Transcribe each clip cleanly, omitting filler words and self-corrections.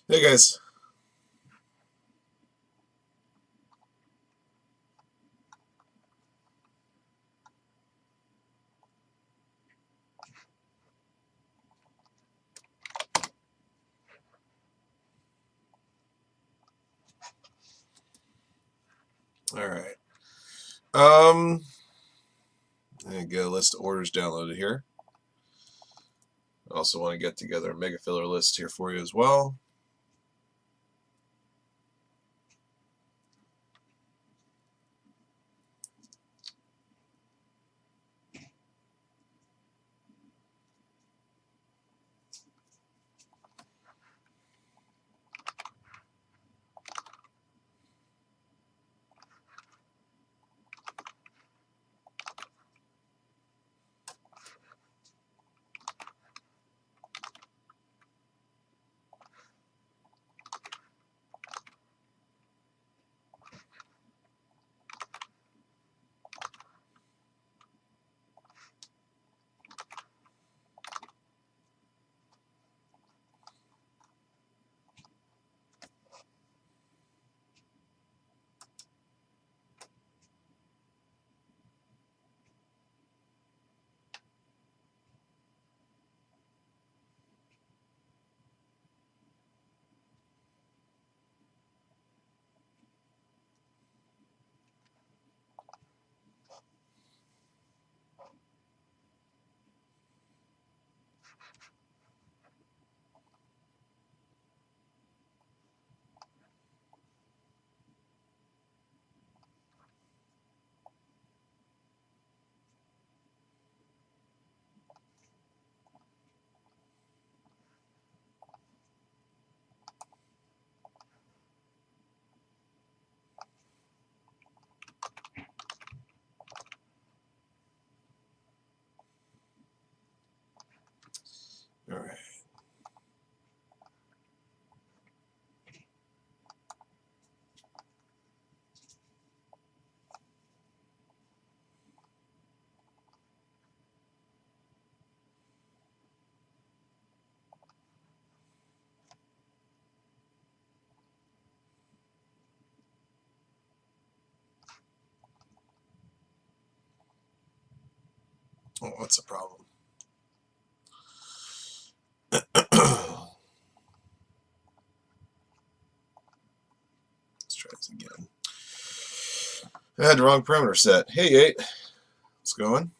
Hey guys. All right. Um, I get a list of orders downloaded here. I also want to get together a mega filler list here for you as well. All right. Oh, what's the problem? Let's try this again. I had the wrong parameter set. Hey, 8. What's going?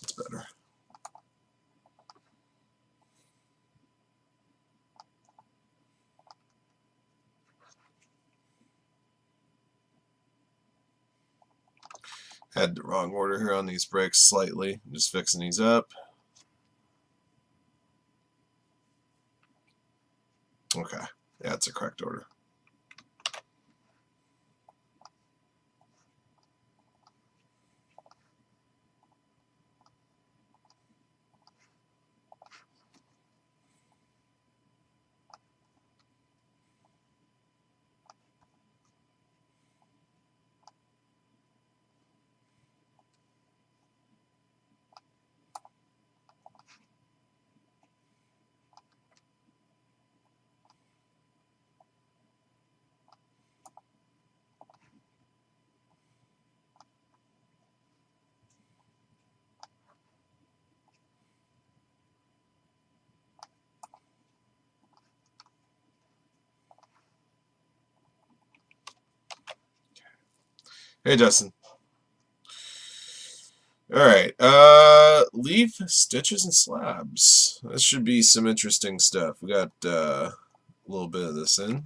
It's better. Had the wrong order here on these bricks slightly. I'm just fixing these up. Okay. Yeah, it's a correct order. Hey, Justin. Alright, leaf, stitches, and slabs. This should be some interesting stuff. We got a little bit of this in.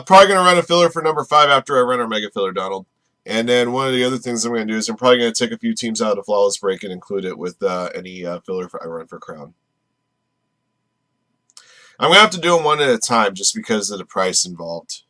Probably going to run a filler for number 5 after I run our mega filler, Donald. And then one of the other things I'm going to do is I'm probably going to take a few teams out of Flawless Break and include it with any filler I run for Crown. I'm going to have to do them one at a time just because of the price involved.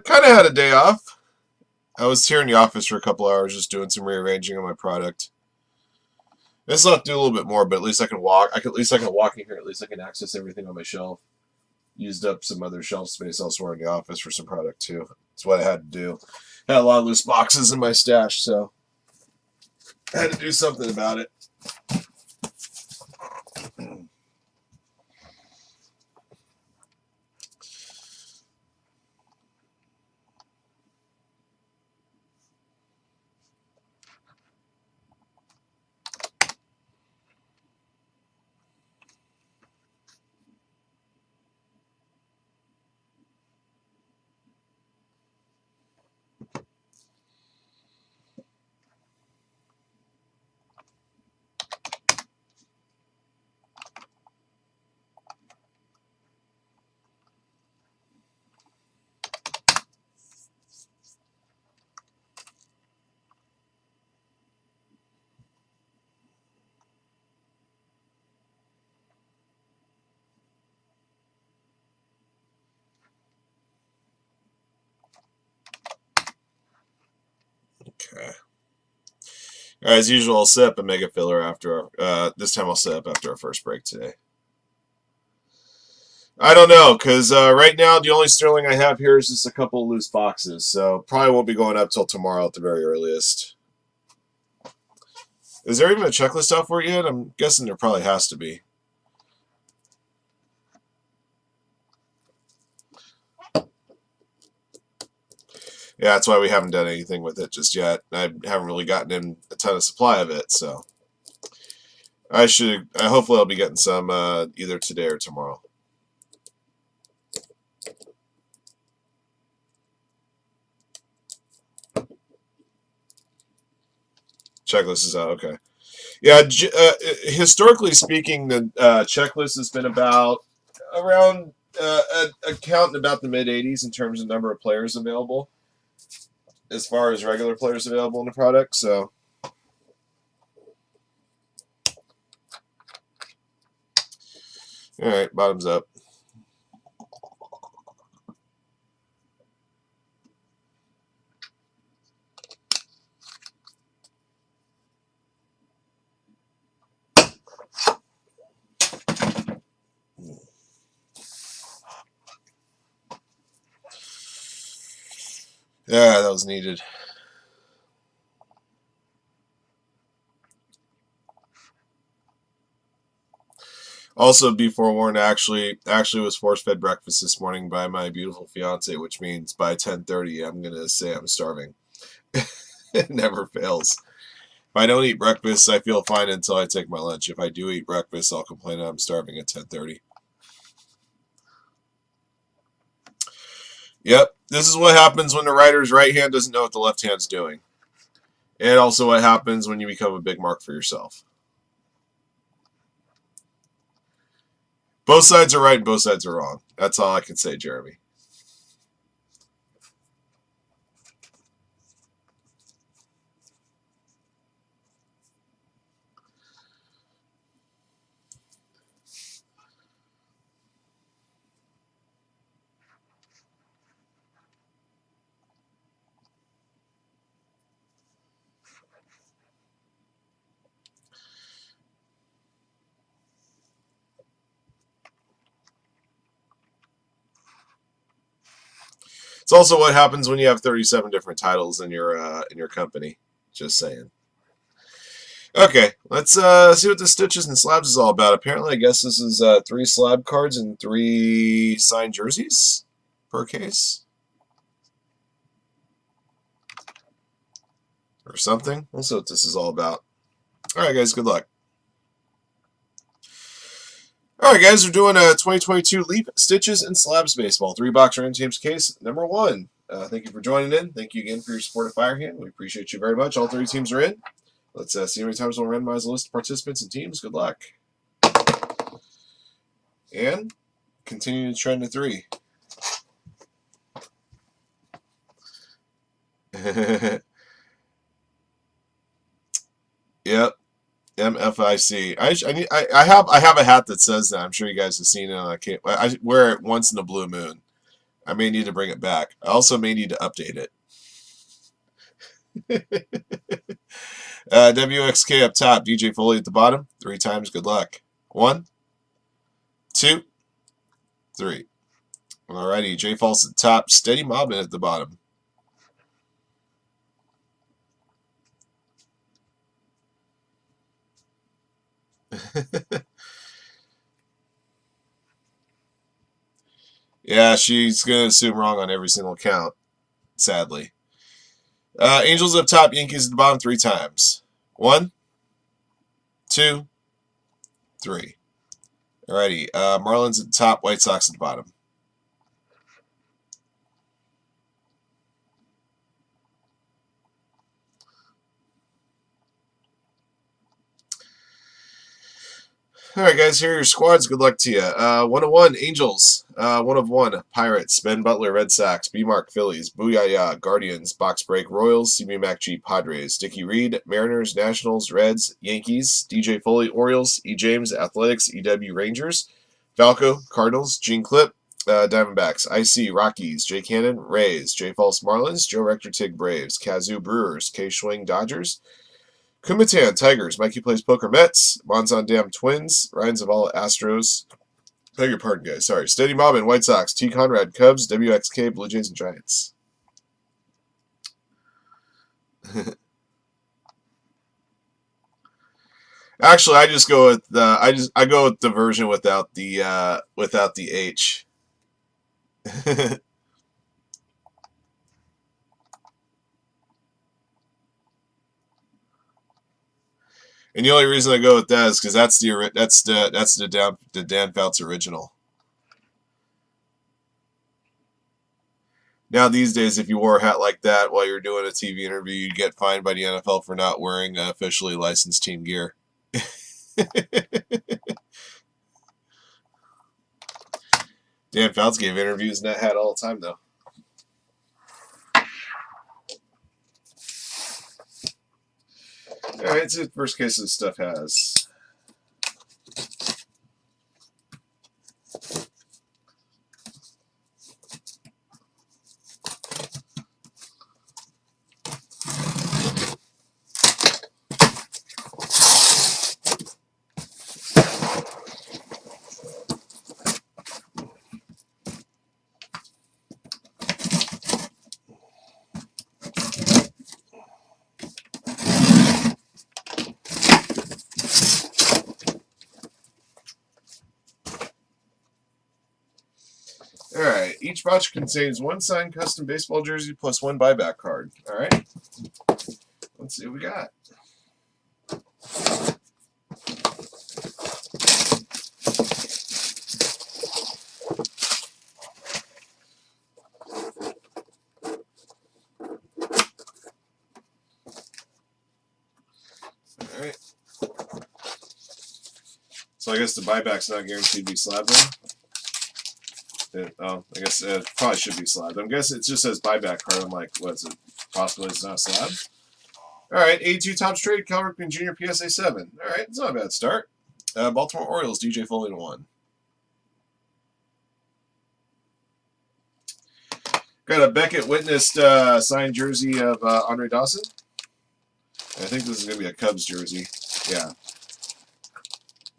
Kind of had a day off. I was here in the office for a couple hours just doing some rearranging of my product. I still have to do a little bit more, but at least I can walk. At least I can walk in here. At least I can access everything on my shelf. Used up some other shelf space elsewhere in the office for some product too. That's what I had to do. Had a lot of loose boxes in my stash, so I had to do something about it. Okay. As usual, I'll set up a mega filler after this time I'll set up after our first break today. I don't know, because right now the only sterling I have here is just a couple of loose boxes, so probably won't be going up till tomorrow at the very earliest. Is there even a checklist out for it yet? I'm guessing there probably has to be. Yeah, that's why we haven't done anything with it just yet. I haven't really gotten in a ton of supply of it, so hopefully I'll be getting some either today or tomorrow. Checklist is out, okay. Yeah, historically speaking, the checklist has been about around a count in about the mid-80s in terms of number of players available, as far as regular players available in the product. So, all right, bottoms up. Yeah, that was needed. Also, be forewarned, actually was force-fed breakfast this morning by my beautiful fiance, which means by 10:30 I'm going to say I'm starving. It never fails. If I don't eat breakfast, I feel fine until I take my lunch. If I do eat breakfast, I'll complain that I'm starving at 10:30. Yep, this is what happens when the writer's right hand doesn't know what the left hand's doing. And also what happens when you become a big mark for yourself. Both sides are right and both sides are wrong. That's all I can say, Jeremy. It's also what happens when you have 37 different titles in your company. Just saying. Okay, let's see what the Stitches and Slabs is all about. Apparently, I guess this is 3 slab cards and 3 signed jerseys per case. Or something. We'll see what this is all about. Alright, guys, good luck. Alright, guys, we're doing a 2022 Leap Stitches and Slabs Baseball 3-box random teams case number 1. Thank you for joining in. Thank you again for your support of Firehand. We appreciate you very much. All 30 teams are in. Let's see how many times we'll randomize the list of participants and teams. Good luck. And continuing to trend to 3. Yep. MFIC. I have a hat that says that. I'm sure you guys have seen it. I wear it once in a blue moon. I may need to bring it back. I also may need to update it. WXK up top. DJ Foley at the bottom. 3 times. Good luck. 1, 2, 3. Alrighty. J False at the top. Steady Mobbin at the bottom. Yeah, she's going to assume wrong on every single count, sadly. Angels up top, Yankees at the bottom 3 times. 1, 2, 3. Alrighty. Marlins at the top, White Sox at the bottom. All right, guys, here are your squads. Good luck to you. 1 of 1, Angels. 1 of 1, Pirates. Ben Butler, Red Sox. B-Mark, Phillies. Booyah, Guardians. Box Break, Royals. CB Mac-G, Padres. Dickie Reed, Mariners, Nationals, Reds, Yankees. DJ Foley, Orioles. E. James, Athletics. EW, Rangers. Falco, Cardinals. Gene Clip, Diamondbacks. IC, Rockies. Jay Cannon, Rays. J. False, Marlins. Joe Rector, Tig, Braves. Kazoo, Brewers. K. Schwing, Dodgers. Kumatan, Tigers. Mikey plays poker, Mets. Monzon Dam, Twins. Ryan Zavala, Astros. Beg your pardon, guys. Sorry. Steady Mobbin, White Sox. T. Conrad, Cubs. WXK, Blue Jays, and Giants. Actually, I just go with the I go with the version without the H. And the only reason I go with that is because that's the Dan Fouts original. Now these days, if you wore a hat like that while you're doing a TV interview, you'd get fined by the NFL for not wearing officially licensed team gear. Dan Fouts gave interviews in that hat all the time, though. All right, so the first case of stuff has. Each voucher contains one signed custom baseball jersey plus one buyback card. All right. Let's see what we got. All right. So I guess the buyback's not guaranteed to be slabbed then? Oh, I guess it probably should be slabbed. I guess it just says buyback card. I'm like, what is it? Possibly it's not slabbed? All right, 82 Topps Trade, Cal Ripken Jr. PSA 7. All right, it's not a bad start. Baltimore Orioles, DJ Foley to 1. Got a Beckett witnessed signed jersey of Andre Dawson. I think this is going to be a Cubs jersey. Yeah.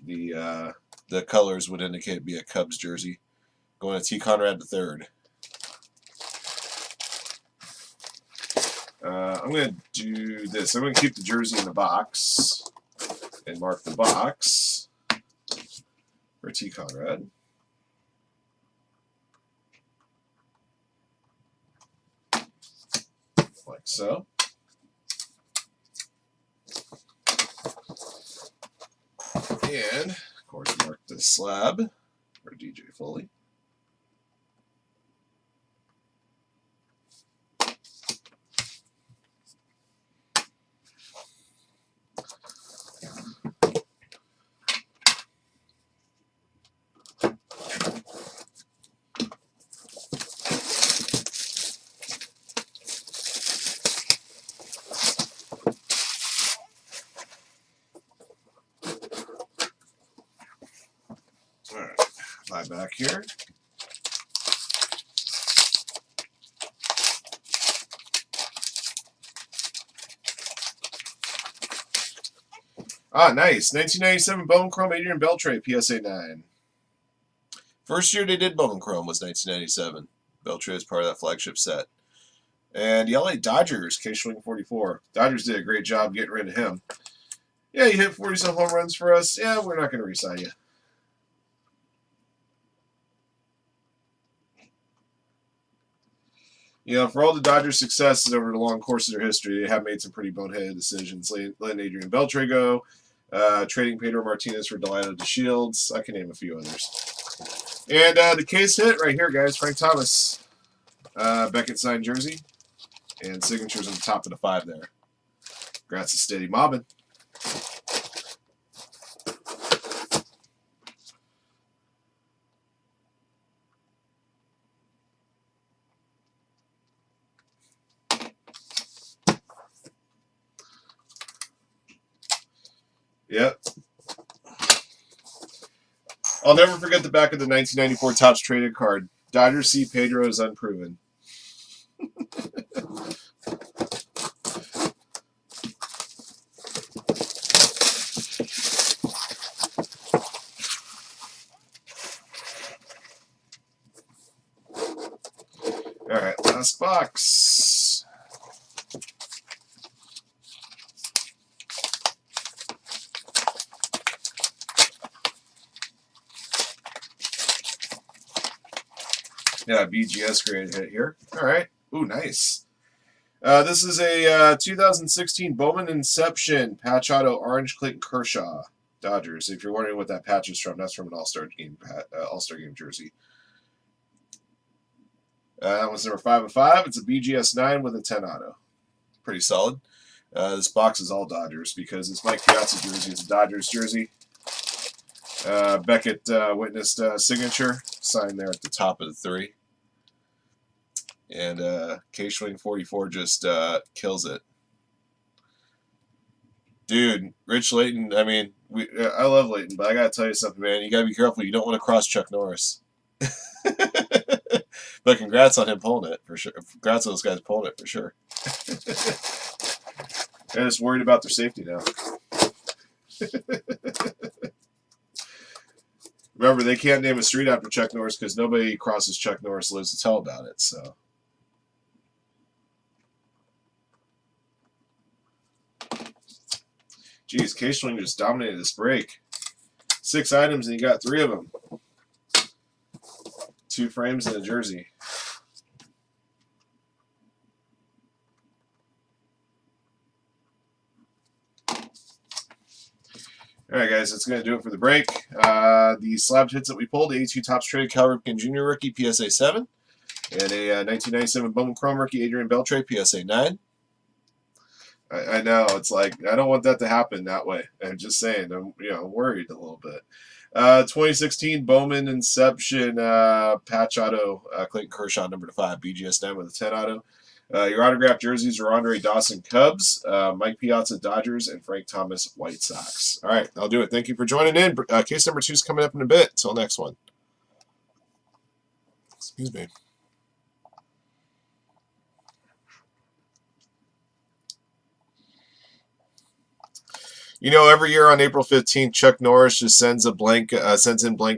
The colors would indicate it'd be a Cubs jersey. Going to T. Conrad III. I'm going to do this. I'm going to keep the jersey in the box and mark the box for T. Conrad. Like so. And, of course, mark the slab for DJ Foley. All right, buy back here. Ah, nice. 1997 Bowman Chrome Adrian Beltre, PSA 9. First year they did Bowman Chrome was 1997. Beltre is part of that flagship set. And the LA Dodgers, K-Swing 44. Dodgers did a great job getting rid of him. Yeah, you hit 40-some home runs for us. Yeah, we're not going to re-sign you. You know, for all the Dodgers' successes over the long course of their history, they have made some pretty boneheaded decisions. Letting Adrian Beltre go, trading Pedro Martinez for Delino DeShields. I can name a few others. And the case hit right here, guys. Frank Thomas, Beckett signed jersey, and signatures on the top of the 5 there. Congrats to Steady Mobbin. Yep. I'll never forget the back of the 1994 Topps traded card. Dodgers see Pedro is unproven. All right, last box. Yeah, BGS grade hit here. All right. Ooh, nice. This is a 2016 Bowman Inception patch auto orange Clayton Kershaw Dodgers. If you're wondering what that patch is from, that's from an All-Star game jersey. That one's number 5 of 5. It's a BGS 9 with a 10 auto. Pretty solid. This box is all Dodgers because this Mike Piazza jersey is a Dodgers jersey. Beckett witnessed signature signed there at the top of the 3. And K-Swing 44 just kills it. Dude, Rich Layton, I mean, I love Layton, but I got to tell you something, man. You got to be careful. You don't want to cross Chuck Norris. But congrats on him pulling it, for sure. Congrats on those guys pulling it, for sure. They're just worried about their safety now. Remember, they can't name a street after Chuck Norris because nobody crosses Chuck Norris lives to tell about it. So, geez, K-Swing just dominated this break. 6 items and you got 3 of them. 2 frames and a jersey. All right, guys, that's going to do it for the break. The slabbed hits that we pulled: 82 Topps Trade Cal Ripken Jr. rookie PSA 7, and a 1997 Bowman Chrome rookie Adrian Beltre PSA 9. I know, it's like, I don't want that to happen that way. I'm just saying, I'm worried a little bit. 2016 Bowman Inception patch auto, Clayton Kershaw number 5, BGS 9 with a 10 auto. Your autographed jerseys are Andre Dawson Cubs, Mike Piazza Dodgers, and Frank Thomas White Sox. All right, I'll do it. Thank you for joining in. Case number 2 is coming up in a bit. Until next one. Excuse me. You know, every year on April 15th, Chuck Norris just sends in blank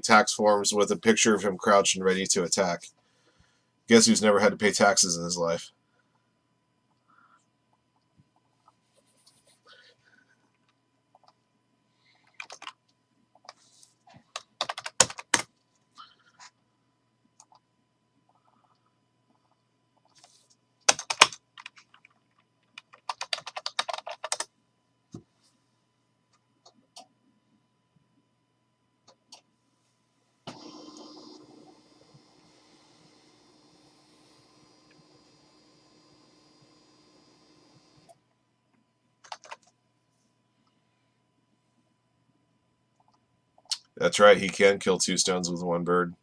tax forms with a picture of him crouched and ready to attack. Guess who's never had to pay taxes in his life? That's right, he can kill 2 stones with 1 bird.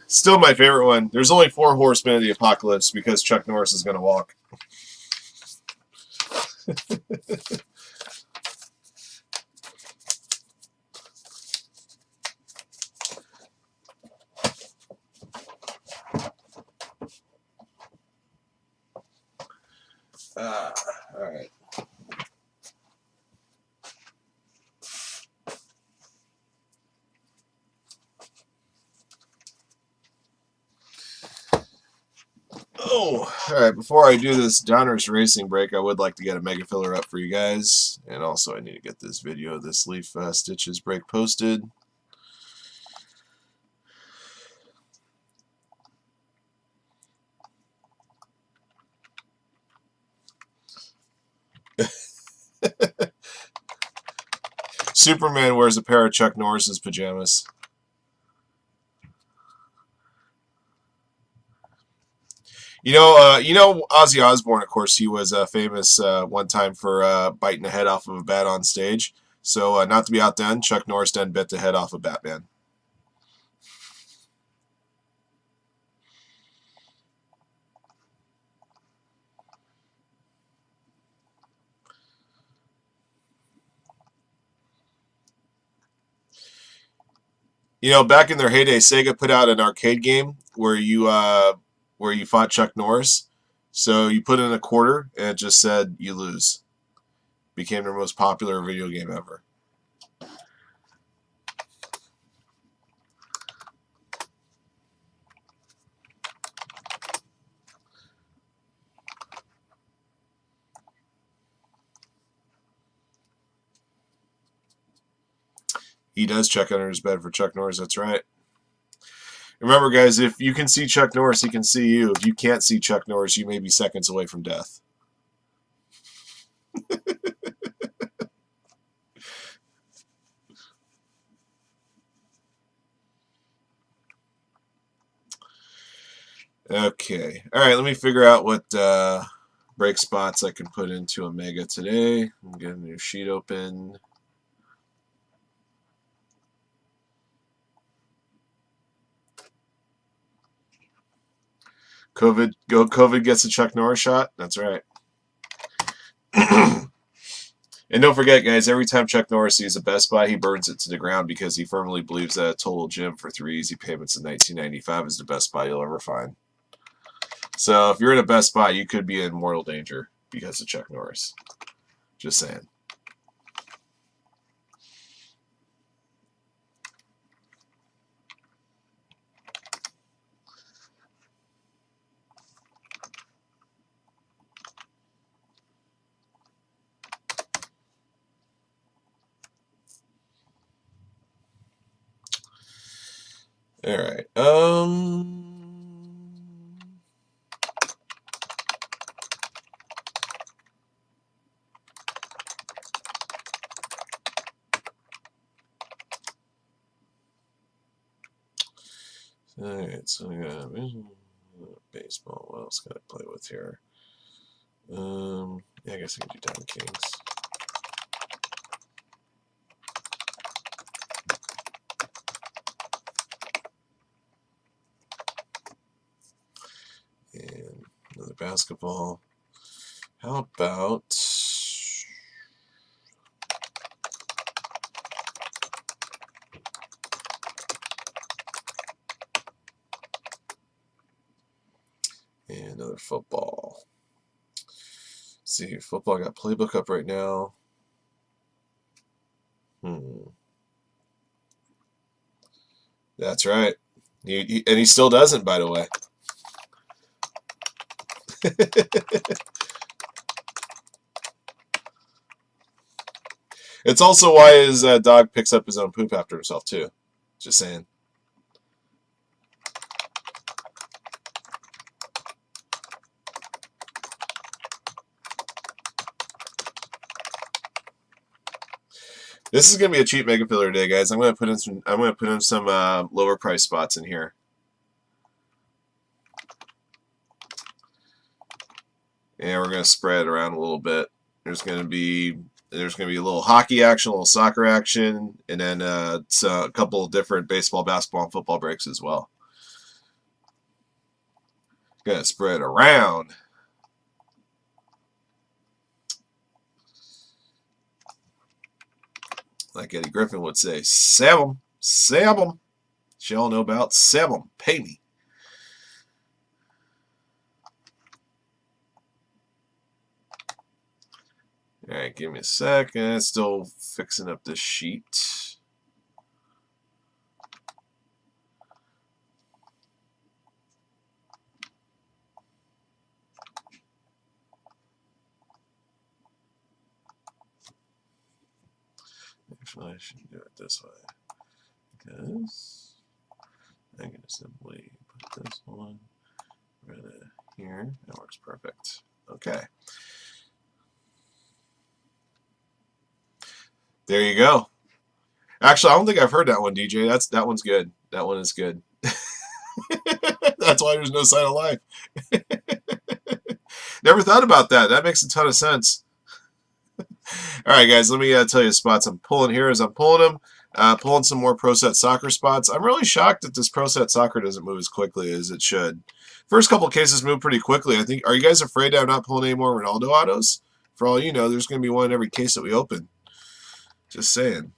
Still my favorite one. There's only 4 horsemen of the apocalypse because Chuck Norris is going to walk. All right. Oh, all right. Before I do this Donruss Racing break, I would like to get a mega filler up for you guys. And also, I need to get this video of this Leaf Stitches break posted. Superman wears a pair of Chuck Norris's pajamas. You know Ozzy Osbourne, of course, he was famous one time for biting the head off of a bat on stage. So not to be outdone, Chuck Norris then bit the head off of Batman. You know, back in their heyday, Sega put out an arcade game where you fought Chuck Norris. So you put in a quarter, and it just said you lose. Became their most popular video game ever. He does check under his bed for Chuck Norris. That's right. Remember, guys, if you can see Chuck Norris, he can see you. If you can't see Chuck Norris, you may be seconds away from death. Okay. All right, let me figure out what break spots I can put into Omega today. I'm getting a new sheet open. COVID gets a Chuck Norris shot. That's right. And don't forget, guys, every time Chuck Norris sees a Best Buy, he burns it to the ground because he firmly believes that a Total Gym for 3 easy payments in 1995 is the best buy you'll ever find. So if you're in a Best Buy, you could be in mortal danger because of Chuck Norris. Just saying. All right. All right. So we got baseball. What else can I play with here? Yeah, I guess I can do Diamond Kings. And another basketball. How about and another football? Let's see, football, I got playbook up right now. That's right. And he still doesn't, by the way. It's also why his dog picks up his own poop after himself, too. Just saying. This is gonna be a cheap mega filler day, guys. I'm gonna put in some lower price spots in here. And we're gonna spread it around a little bit. There's gonna be a little hockey action, a little soccer action, and then a couple of different baseball, basketball, and football breaks as well. Gonna spread around. Like Eddie Griffin would say, sab 'em, sab 'em. Y'all know about sab 'em, pay me. All right, give me a second. Still fixing up this sheet. Actually, I should do it this way because I can simply put this one right here. That works perfect. Okay. There you go. Actually, I don't think I've heard that one, DJ. That one's good. That one is good. That's why there's no sign of life. Never thought about that. That makes a ton of sense. All right, guys, let me tell you the spots I'm pulling here as I'm pulling them. Pulling some more Pro Set Soccer spots. I'm really shocked that this Pro Set Soccer doesn't move as quickly as it should. First couple cases move pretty quickly. I think. Are you guys afraid that I'm not pulling any more Ronaldo autos? For all you know, there's going to be one in every case that we open. Just saying.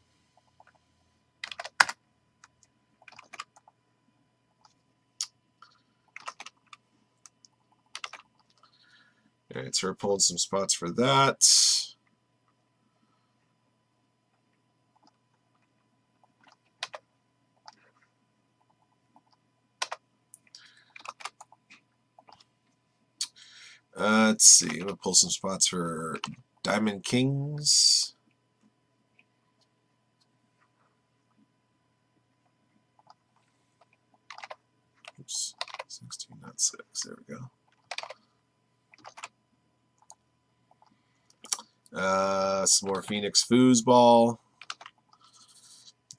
All right, so we're pulling some spots for that. Let's see. I'm going to pull some spots for Diamond Kings. Oops. 16, not 6. There we go. Some more Phoenix Foosball.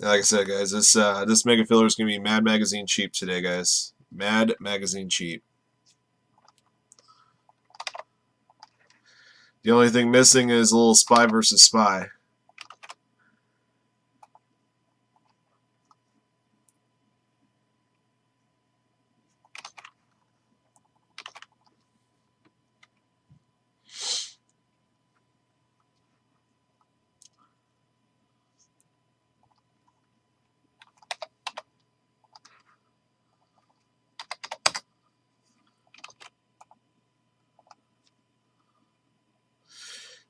Like I said, guys, this mega filler is going to be Mad Magazine cheap today, guys. Mad Magazine cheap. The only thing missing is a little Spy versus Spy.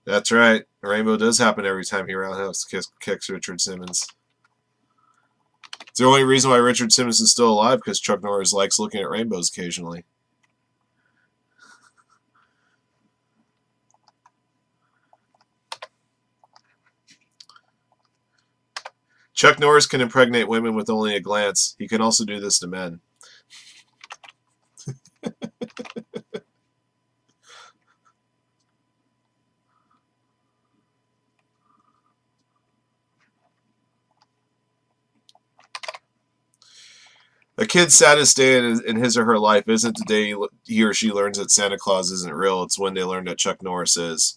That's right. A rainbow does happen every time he roundhouse kicks Richard Simmons. It's the only reason why Richard Simmons is still alive, because Chuck Norris likes looking at rainbows occasionally. Chuck Norris can impregnate women with only a glance. He can also do this to men. A kid's saddest day in his or her life isn't the day he or she learns that Santa Claus isn't real. It's when they learn that Chuck Norris is.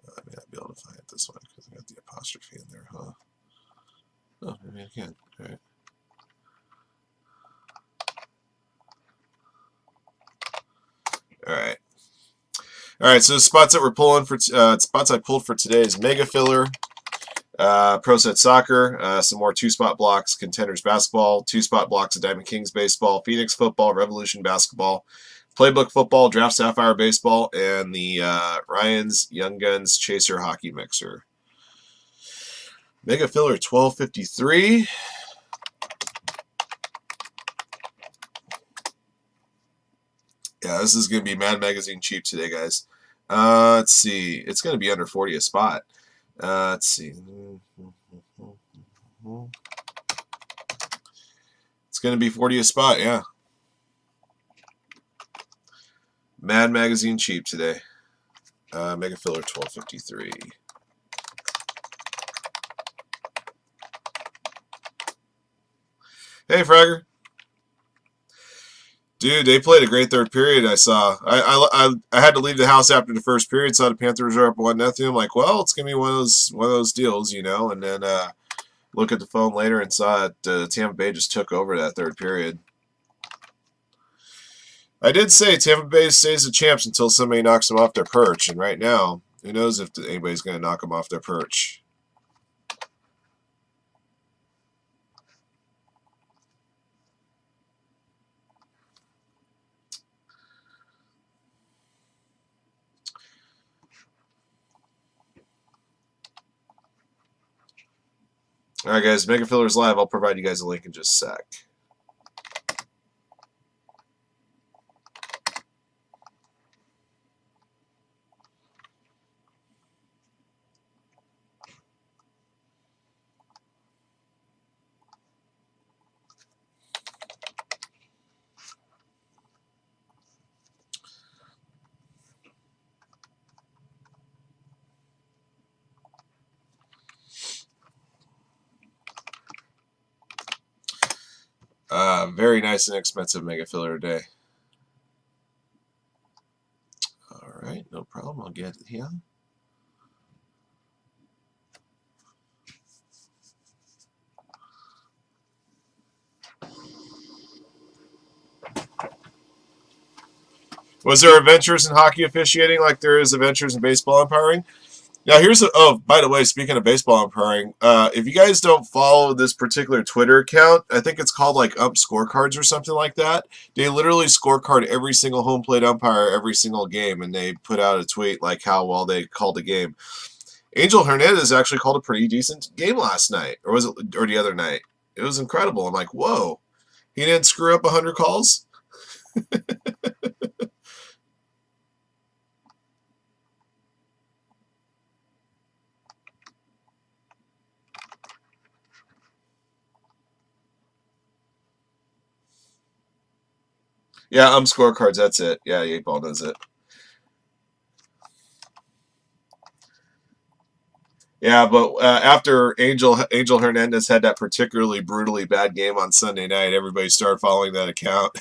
I may not be able to find this one because I got the apostrophe in there, huh? Oh, maybe I can. All right. All right. All right. So the spots that we're pulling for spots I pulled for today is Mega Filler, Pro Set Soccer, some more 2-spot blocks, Contenders Basketball, 2-spot blocks of Diamond Kings Baseball, Phoenix Football, Revolution Basketball, Playbook Football, Draft Sapphire Baseball, and the Ryan's Young Guns Chaser Hockey Mixer. Mega Filler 1253. Yeah, this is going to be Mad Magazine cheap today, guys. Let's see. It's going to be under 40 a spot. Let's see. It's going to be 40 a spot, yeah. Mad Magazine cheap today. Mega Filler 1253. Hey, Fragger. Dude, they played a great third period. I saw. I had to leave the house after the first period. Saw the Panthers are up 1-0. I'm like, well, it's gonna be one of those deals, you know. And then look at the phone later and saw it. Tampa Bay just took over that third period. I did say Tampa Bay stays the champs until somebody knocks them off their perch. And right now, who knows if anybody's gonna knock them off their perch. All right, guys, Mega Fillers Live. I'll provide you guys a link in just a sec. Very nice and expensive Mega Filler today. All right, no problem. I'll get it here. Was there adventures in hockey officiating like there is adventures in baseball umpiring? Now, by the way, speaking of baseball umpiring, if you guys don't follow this particular Twitter account, I think it's called like Ump Scorecards or something like that. They literally scorecard every single home plate umpire every single game, and they put out a tweet like how well they called the game. Angel Hernandez actually called a pretty decent game last night, or the other night? It was incredible. I'm like, whoa, he didn't screw up 100 calls. Yeah, Scorecards, that's it. Yeah, 8-Ball does it. Yeah, but after Angel Hernandez had that particularly brutally bad game on Sunday night, everybody started following that account.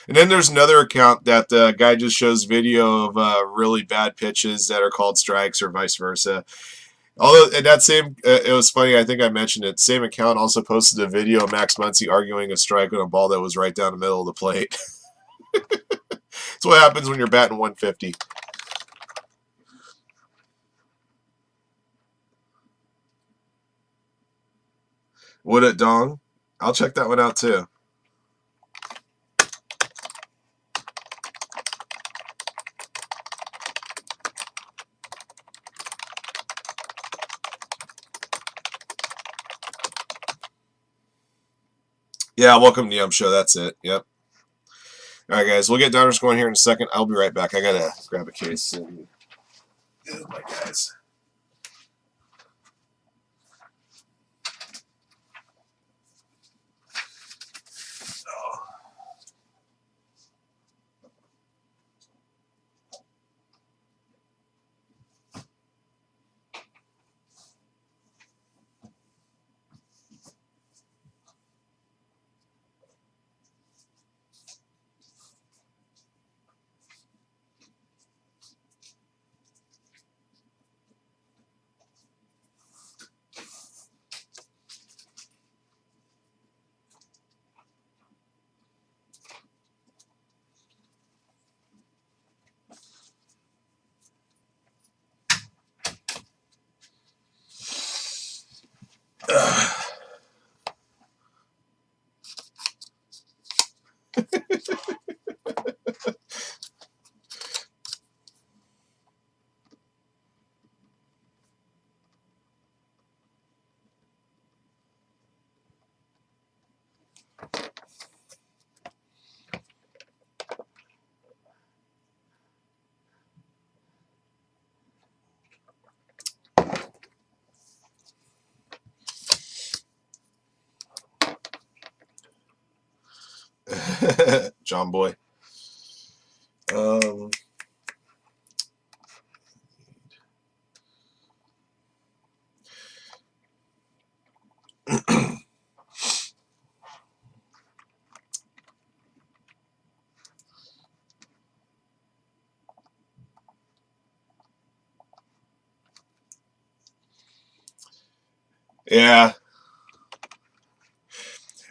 And then there's another account that the guy just shows video of really bad pitches that are called strikes or vice versa. Although in that same, it was funny. I think I mentioned it. Same account also posted a video of Max Muncy arguing a strike on a ball that was right down the middle of the plate. That's what happens when you're batting 150. Would it dong? I'll check that one out too. Yeah, welcome to the Show. That's it. Yep. All right, guys. We'll get Donruss going here in a second. I'll be right back. I got to grab a case and get my guys. John Boy. Yeah.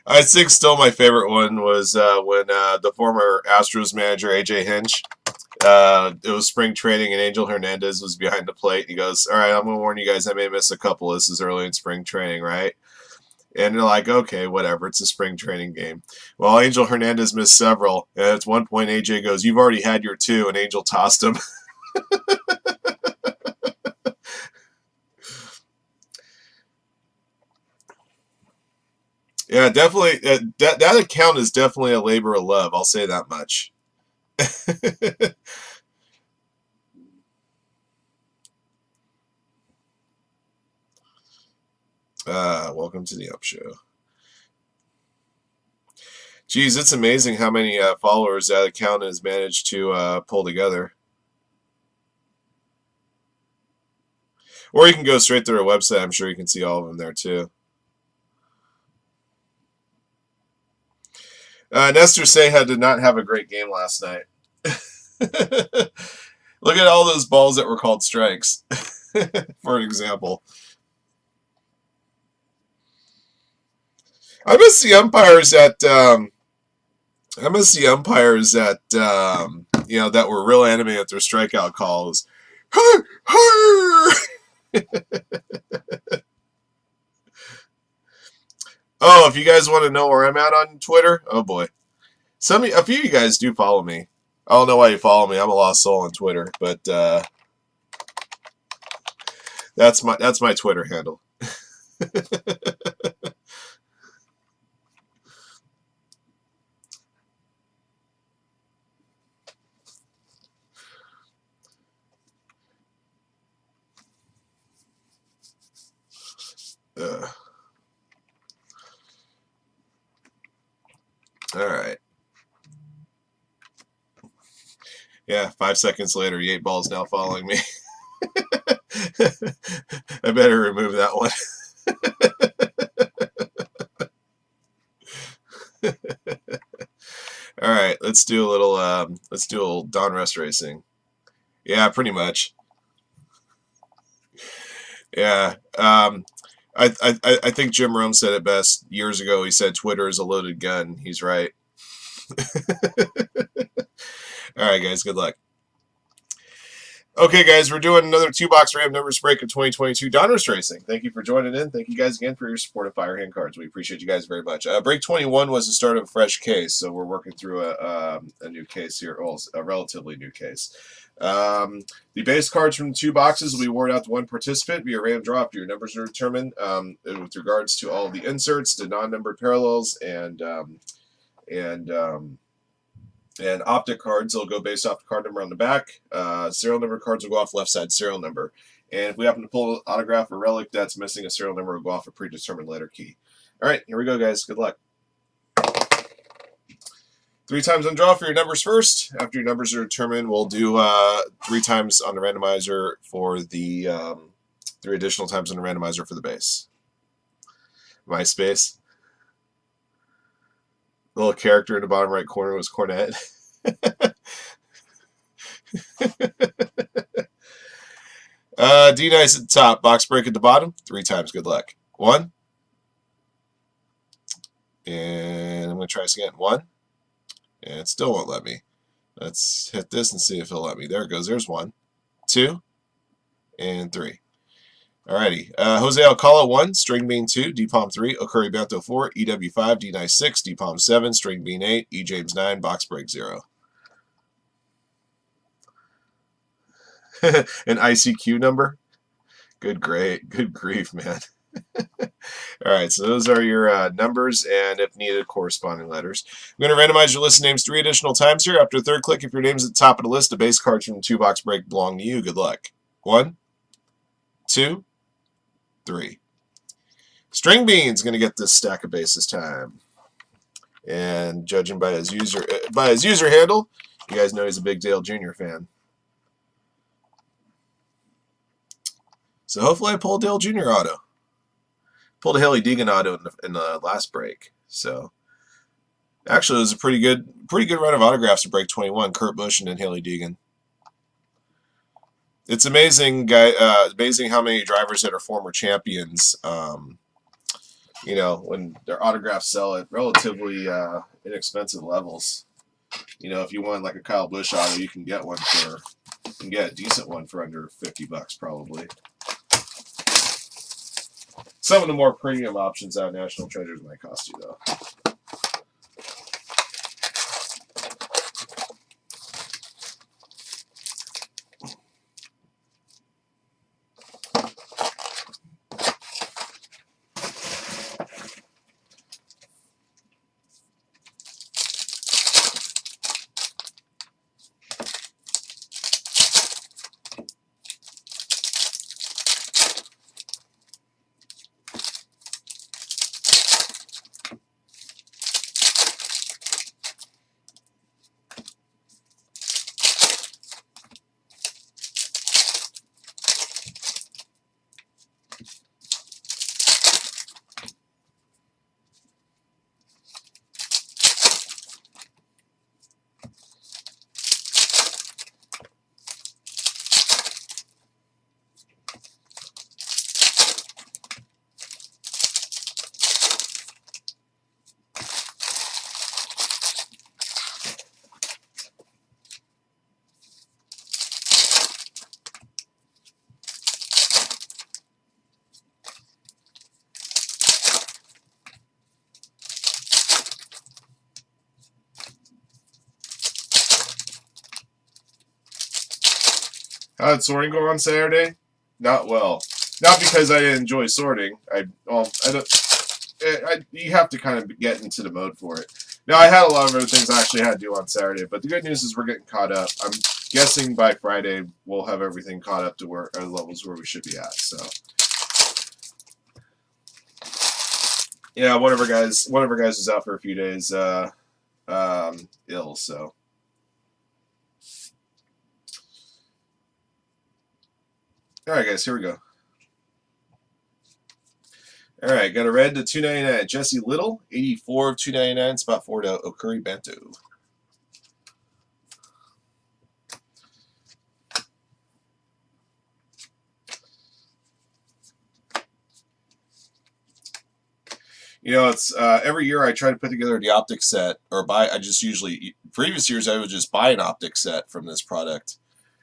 I think still my favorite one was when the former Astros manager, A.J. Hinch, it was spring training and Angel Hernandez was behind the plate. He goes, all right, I'm going to warn you guys, I may miss a couple. This is early in spring training, right? And they're like, okay, whatever. It's a spring training game. Well, Angel Hernandez missed several. And at one point, AJ goes, you've already had your two. And Angel tossed him. Yeah, definitely. That account is definitely a labor of love. I'll say that much. Welcome to the Up Show. Geez, it's amazing how many followers that account has managed to pull together. Or you can go straight to their website. I'm sure you can see all of them there too. Nestor Seja did not have a great game last night. Look at all those balls that were called strikes, for an example. I miss the umpires that were real animated with their strikeout calls. Oh, if you guys want to know where I'm at on Twitter, oh boy, a few of you guys do follow me. I don't know why you follow me. I'm a lost soul on Twitter, but that's my Twitter handle. All right. Yeah, 5 seconds later, the 8-ball's now following me. I better remove that one. All right, let's do a little Donruss racing. Yeah, pretty much. Yeah. I think Jim Rome said it best years ago. He said Twitter is a loaded gun. He's right. All right, guys. Good luck. Okay, guys, we're doing another 2-box random numbers break of 2022 Donruss Racing. Thank you for joining in. Thank you guys again for your support of Firehand cards. We appreciate you guys very much. Break 21 was the start of a fresh case, so we're working through a new case here, a relatively new case. The base cards from the 2 boxes will be awarded out to 1 participant via random draw after your numbers are determined. With regards to all of the inserts, the non-numbered parallels, and optic cards, they'll go based off the card number on the back. Serial number cards will go off left side serial number. And if we happen to pull an autograph or relic that's missing a serial number, will go off a predetermined letter key. All right, here we go, guys. Good luck. 3 times on draw for your numbers first. After your numbers are determined, we'll do 3 times on the randomizer for the 3 additional times on the randomizer for the base. MySpace. The little character in the bottom right corner was Cornet. D nice at the top, box break at the bottom. 3 times. Good luck. 1. And I'm going to try this again. 1. And it still won't let me. Let's hit this and see if it'll let me. There it goes. There's 1, 2, and 3. Alrighty. Jose Alcala 1, String Bean 2, D Palm 3, Okuri Bento 4, EW 5, D Nice 6, D Palm 7, String Bean 8, E James 9, Box Break 0. An ICQ number? Good grief, man. Alright, so those are your numbers and, if needed, corresponding letters. I'm going to randomize your list of names 3 additional times here. After the 3rd click, if your name's at the top of the list, the base cards from the 2 box break belong to you. Good luck. 1, 2, 3. String Bean's going to get this stack of base this time. And judging by his user handle, you guys know he's a big Dale Jr. fan. So hopefully I pull a Dale Jr. auto. Pulled a Haley Deegan auto in the last break. So actually it was a pretty good run of autographs to break 21. Kurt Busch and then Haley Deegan. It's amazing, amazing how many drivers that are former champions, you know, when their autographs sell at relatively inexpensive levels. You know, if you want like a Kyle Busch auto, you can get a decent one for under $50 probably. Some of the more premium options out of National Treasures might cost you though. How did sorting go on Saturday? Not well. Not because I enjoy sorting. You have to kind of get into the mode for it. Now, I had a lot of other things I actually had to do on Saturday, but the good news is we're getting caught up. I'm guessing by Friday we'll have everything caught up to where our levels where we should be at. So, yeah, one of our guys was out for a few days, ill. So. All right, guys, here we go. All right, got a red to 299. Jesse Little, 84 of 299, spot 4 to Okuri Bento. You know, it's every year I try to put together the optic set, or previous years I would just buy an optic set from this product.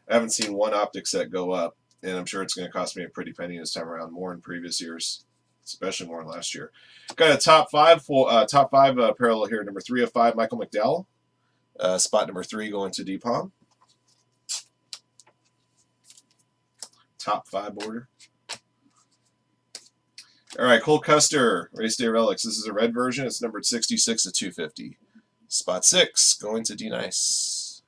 I haven't seen one optic set go up, and I'm sure it's going to cost me a pretty penny this time around, more in previous years, especially more than last year. Got a top five parallel here, number 3 of 5, Michael McDowell. Spot number 3 going to D-Palm. top 5 border. All right, Cole Custer, Race Day Relics. This is a red version. It's numbered 66 to 250. Spot 6 going to D Nice.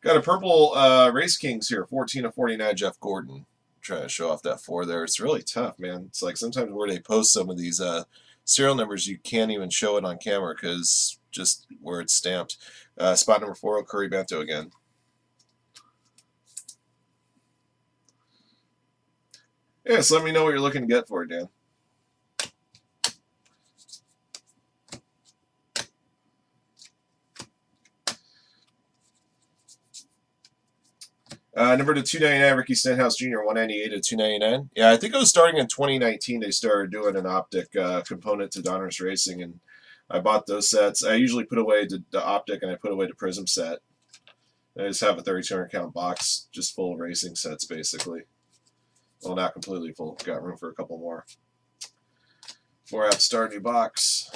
Got a purple Race Kings here, 14 of 49, Jeff Gordon. Trying to show off that 4 there. It's really tough, man. It's like sometimes where they post some of these serial numbers, you can't even show it on camera because just where it's stamped. Spot number 4, Curry Bento again. Yeah, so let me know what you're looking to get for it, Dan. Number to 299, Ricky Stenhouse Jr., 198 to 299. Yeah, I think it was starting in 2019 they started doing an optic component to Donruss Racing, and I bought those sets. I usually put away the optic and I put away the Prism set. I just have a 3,200 count box just full of racing sets, basically. Well, not completely full. Got room for a couple more. Before I have to start a new box.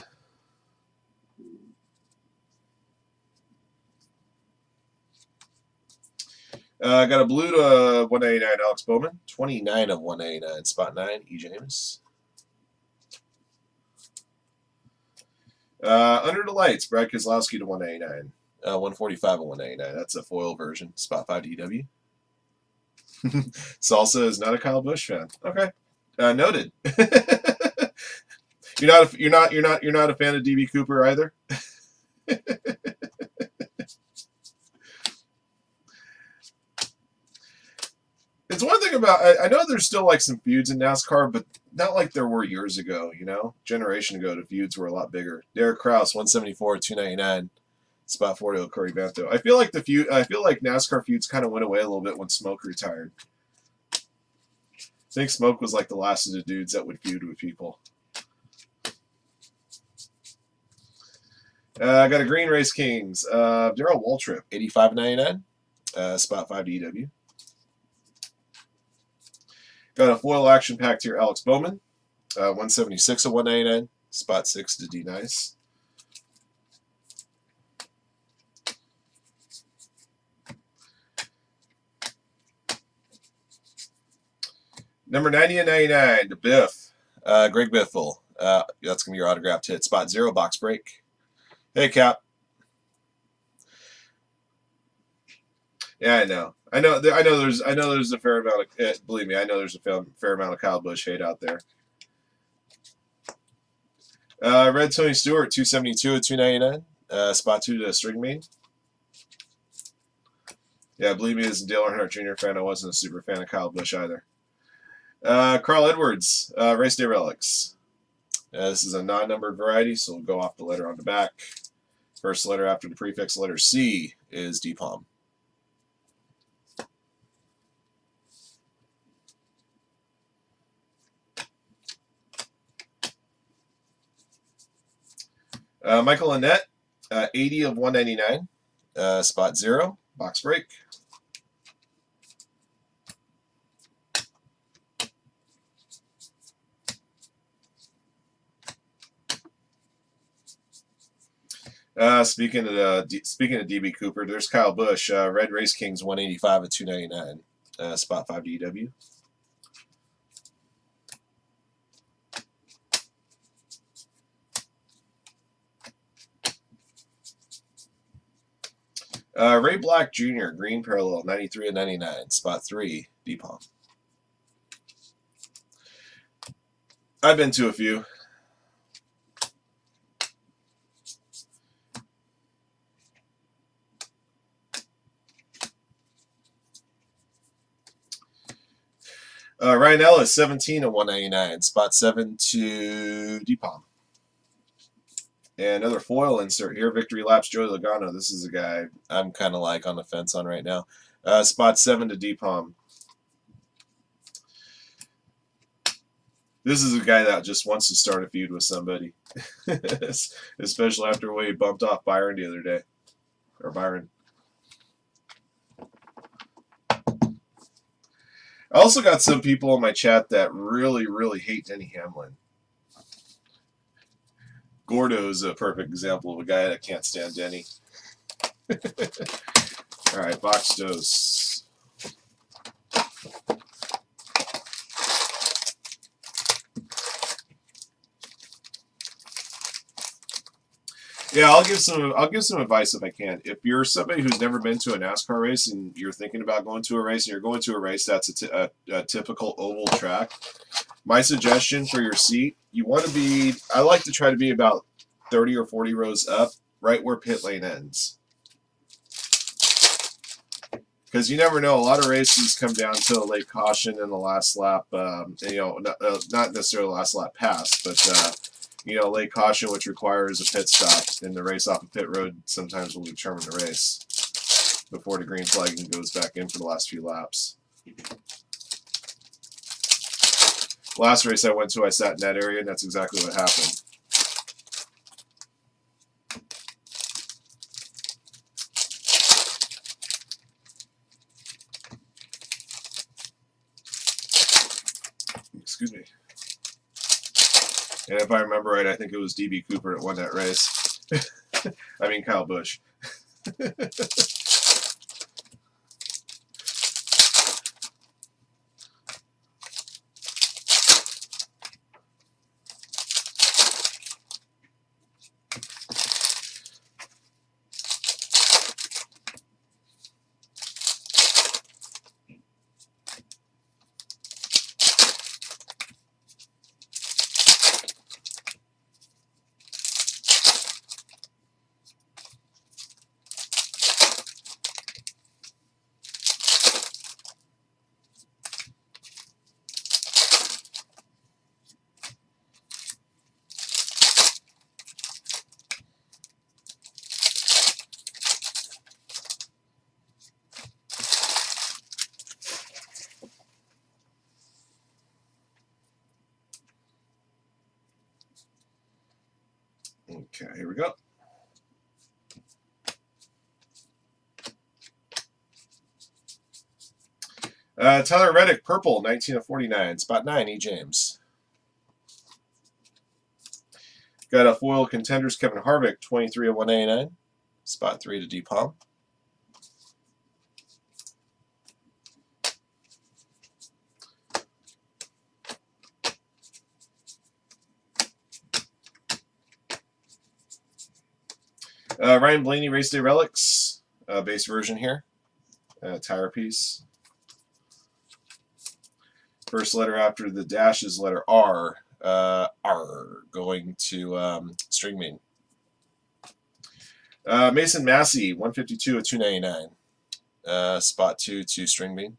Got a blue to 189, Alex Bowman. 29 of 189, spot 9, E. James. Under the Lights, Brad Keselowski to 189. 145 of 189. That's a foil version, spot 5 DW. Salsa is not a Kyle Busch fan. Okay, noted. You're not a fan of DB Cooper either. It's one thing about I know there's still like some feuds in NASCAR, but not like there were years ago. You know, generation ago, the feuds were a lot bigger. Derek Kraus, 174, 299, spot 4 to Corey Bento. I feel like NASCAR feuds kind of went away a little bit when Smoke retired. I think Smoke was like the last of the dudes that would feud with people. I got a green Race Kings. Darrell Waltrip, 85.99, spot 5 to EW. Got a foil action packed here, Alex Bowman, 176 of 199, spot 6 to D Nice. Number 90 and 99, to Biff, Greg Biffle. That's going to be your autographed hit. Spot 0, box break. Hey, Cap. Yeah, I know. I know there's a fair amount of believe me, I know there's a fair amount of Kyle Busch hate out there. Red Tony Stewart, 272 at 299. Spot 2 to String Main. Yeah, believe me, as a Dale Earnhardt Jr. fan, I wasn't a super fan of Kyle Busch either. Carl Edwards, Race Day Relics. This is a non-numbered variety, so we'll go off the letter on the back. First letter after the prefix letter C is D-Palm. Michael Annette, 80 of 199, spot 0, box break. Speaking of DB Cooper, there's Kyle Busch, Red Race Kings, 185 of 299, spot 5 DW. Ray Black Jr., green parallel, 93 of 99, spot 3, D-Palm. I've been to a few. Ryan Ellis, 17 of 199, spot 7 to D-Palm. And another foil insert here, Victory Laps, Joey Logano. This is a guy I'm kind of like on the fence on right now. Spot 7 to D-Palm. This is a guy that just wants to start a feud with somebody. Especially after the way he bumped off Byron the other day. Or Byron. I also got some people in my chat that really, really hate Denny Hamlin. Gordo's a perfect example of a guy that can't stand Denny. All right, box dose. Yeah, I'll give some advice if I can. If you're somebody who's never been to a NASCAR race and you're thinking about going to a race and you're going to a race that's a typical oval track, my suggestion for your seat, you want to be, I like to try to be about 30 or 40 rows up, right where pit lane ends. Because you never know, a lot of races come down to a late caution in the last lap, you know, not necessarily the last lap pass, but you know, late caution, which requires a pit stop, and the race off a pit road sometimes will determine the race before the green flag goes back in for the last few laps. Last race I went to, I sat in that area, and that's exactly what happened. Excuse me. And if I remember right, I think it was D.B. Cooper that won that race. I mean, Kyle Busch. Okay, here we go. Tyler Reddick, purple, 19/49, spot 9, E. James. Got a foil contenders, Kevin Harvick, 23/189, spot 3 to D. Palm. Ryan Blaney, Race Day Relics, base version here, tire piece. First letter after the dash is letter R. R going to String Bean. Mason Massey, 152/299, spot 2 to String Bean.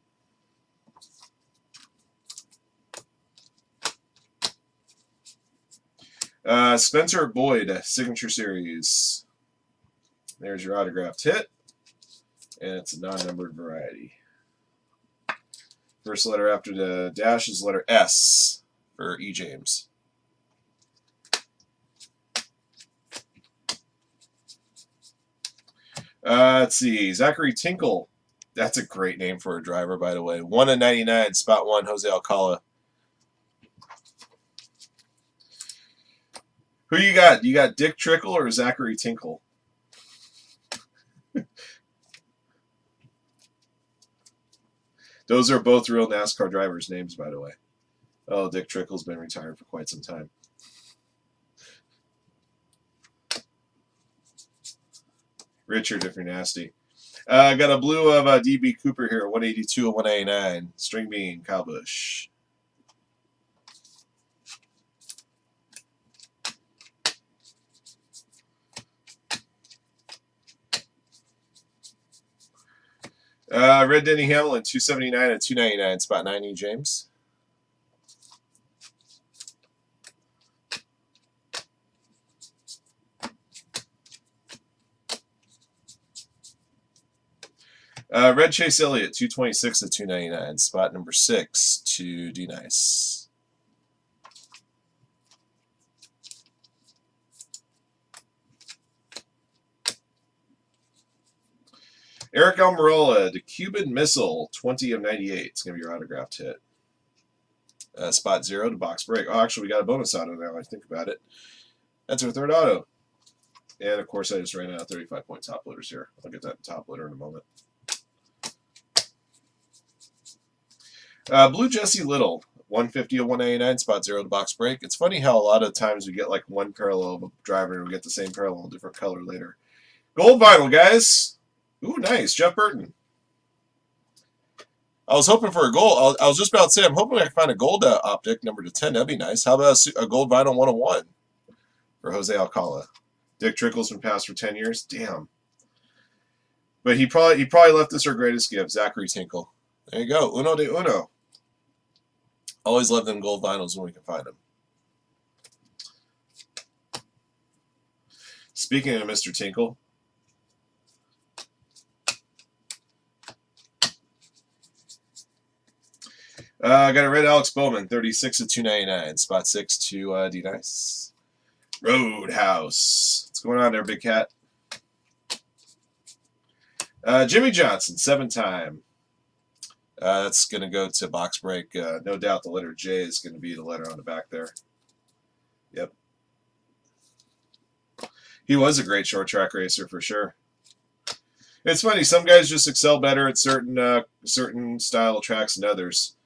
Spencer Boyd, Signature Series. There's your autographed hit, and it's a non-numbered variety. First letter after the dash is letter S for E. James. Let's see, Zachary Tinkle. That's a great name for a driver, by the way. 1/99, spot 1, Jose Alcala. Who you got? You got Dick Trickle or Zachary Tinkle? Those are both real NASCAR drivers' names, by the way. Oh, Dick Trickle's been retired for quite some time. Richard, if you're nasty. Got a blue of D.B. Cooper here, 182/189. String Bean, Kyle Busch. Red Denny Hamlin, 279/299, spot 9, E. James. Red Chase Elliott, 226/299, spot number 6 to D Nice. Eric Almirola, the Cuban Missile, 20/98. It's going to be your autographed hit. Spot 0 to box break. Oh, actually, we got a bonus out of it now. I think about it. That's our third auto. And of course, I just ran out of 35-point top loaders here. I'll get that top loader in a moment. Blue Jesse Little, 150 of 199, spot 0 to box break. It's funny how a lot of times we get like one parallel of a driver and we get the same parallel, different color later. Gold vinyl, guys. Ooh, nice. Jeff Burton. I was hoping for a gold. I was just about to say, I'm hoping I can find a gold optic, number to 10. That'd be nice. How about a gold vinyl 101 for Jose Alcala? Dick Trickle's been passed for 10 years. Damn. But he probably left us our greatest gift, Zachary Tinkle. There you go. Uno de uno. Always love them gold vinyls when we can find them. Speaking of Mr. Tinkle, I got a red Alex Bowman, 36 of 299, spot 6 to D Nice. Roadhouse. What's going on there, Big Cat? Jimmy Johnson, 7-time. That's going to go to box break. No doubt the letter J is going to be the letter on the back there. Yep. He was a great short track racer for sure. It's funny, some guys just excel better at certain style of tracks than others.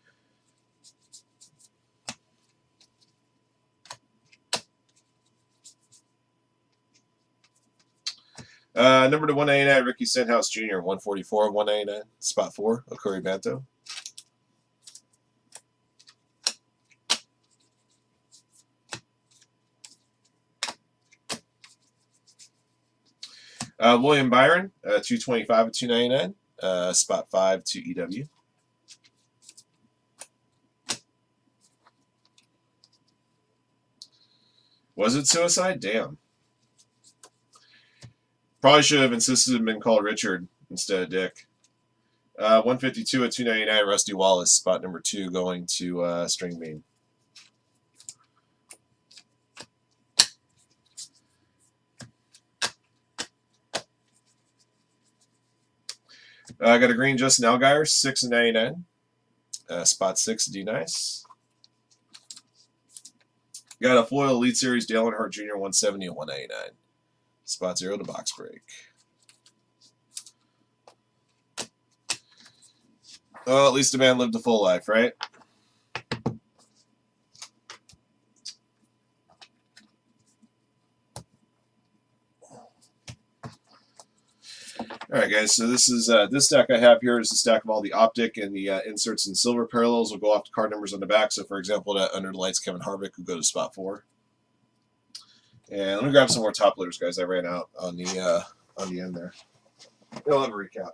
Number to 199, Ricky Stenhouse Jr., 144 of 199, spot 4, Okuri Banto. William Byron, 225 of 299, spot 5 to EW. Was it suicide? Damn. Probably should have insisted and been called Richard instead of Dick. 152 at 299, Rusty Wallace, spot number 2, going to String Bean. I got a green Justin Allgaier, 6 of 99, spot 6, D Nice. Got a foil Elite Series Dale Earnhardt Jr., 170 of 199. Spot 0 to box break. Well, at least the man lived a full life, right? All right, guys. So this is this stack I have here is the stack of all the optic and the inserts and silver parallels. Will go off to card numbers on the back. So, for example, that Under the Lights Kevin Harvick would go to spot 4. And let me grab some more top loaders, guys. I ran out on the end there. We'll have a recap.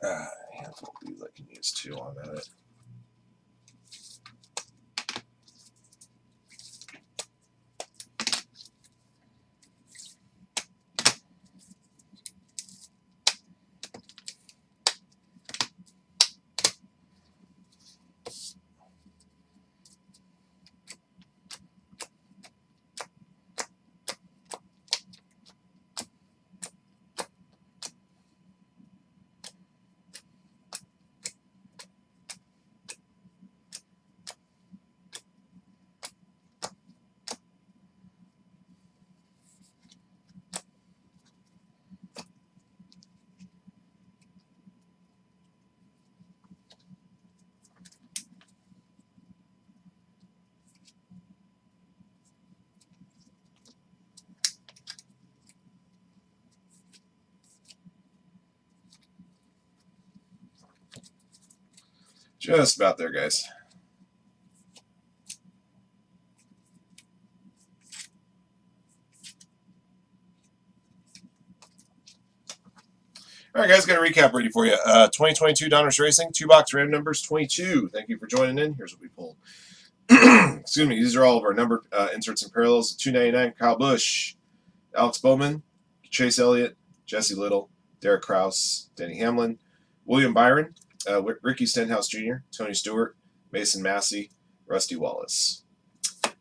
A handful of these I can use too on that. Just about there, guys. All right, guys, got a recap ready for you. 2022 Donruss Racing, 2-box random numbers 22. Thank you for joining in. Here's what we pulled. Excuse me. These are all of our numbered inserts and parallels. 299, Kyle Busch, Alex Bowman, Chase Elliott, Jesse Little, Derek Kraus, Denny Hamlin, William Byron, Ricky Stenhouse Jr., Tony Stewart, Mason Massey, Rusty Wallace.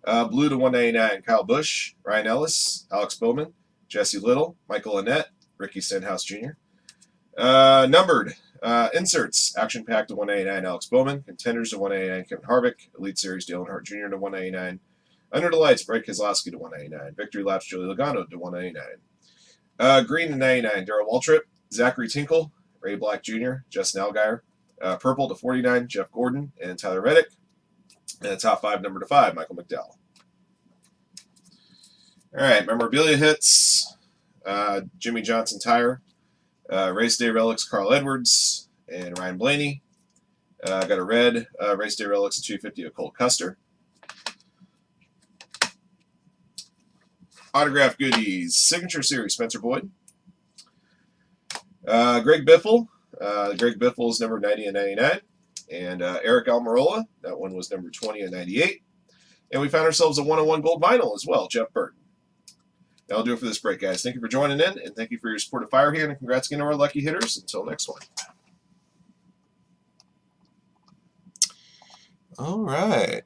Blue to 199, Kyle Busch, Ryan Ellis, Alex Bowman, Jesse Little, Michael Annette, Ricky Stenhouse Jr. Numbered inserts: Action Pack to 199, Alex Bowman; Contenders to 199, Kevin Harvick; Elite Series, Dale Earnhardt Jr. to 199; Under the Lights, Brett Keselowski to 199; Victory Laps, Joey Logano to 199; Green to 99, Darrell Waltrip; Zachary Tinkle, Ray Black Jr., Justin Allgaier; Purple to 49, Jeff Gordon and Tyler Reddick; and the top 5, number to 5, Michael McDowell. All right, memorabilia hits: Jimmy Johnson Tire, Race Day Relics, Carl Edwards and Ryan Blaney. Got a red Race Day Relics 250 of Cole Custer. Autograph goodies: Signature Series, Spencer Boyd. Greg Biffle. Greg Biffle is number 90 and 99. And Eric Almirola, that one was number 20 and 98. And we found ourselves a 101 gold vinyl as well, Jeff Burton. That'll do it for this break, guys. Thank you for joining in, and thank you for your support of Firehand, and congrats again to our lucky hitters. Until next one. All right.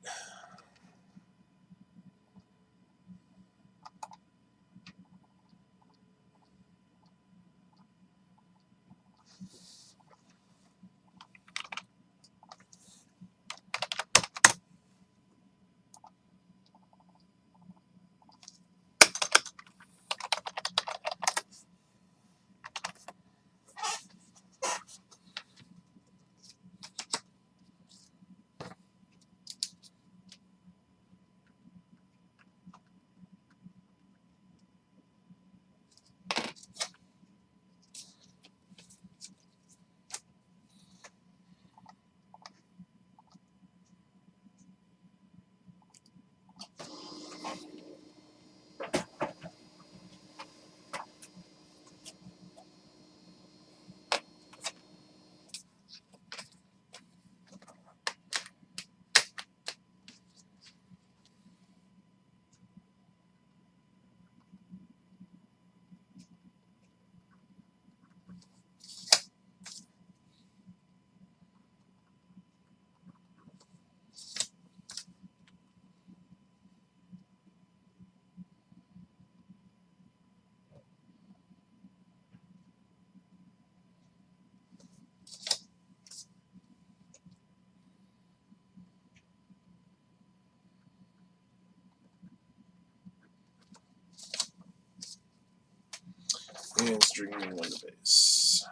And stringing one to base.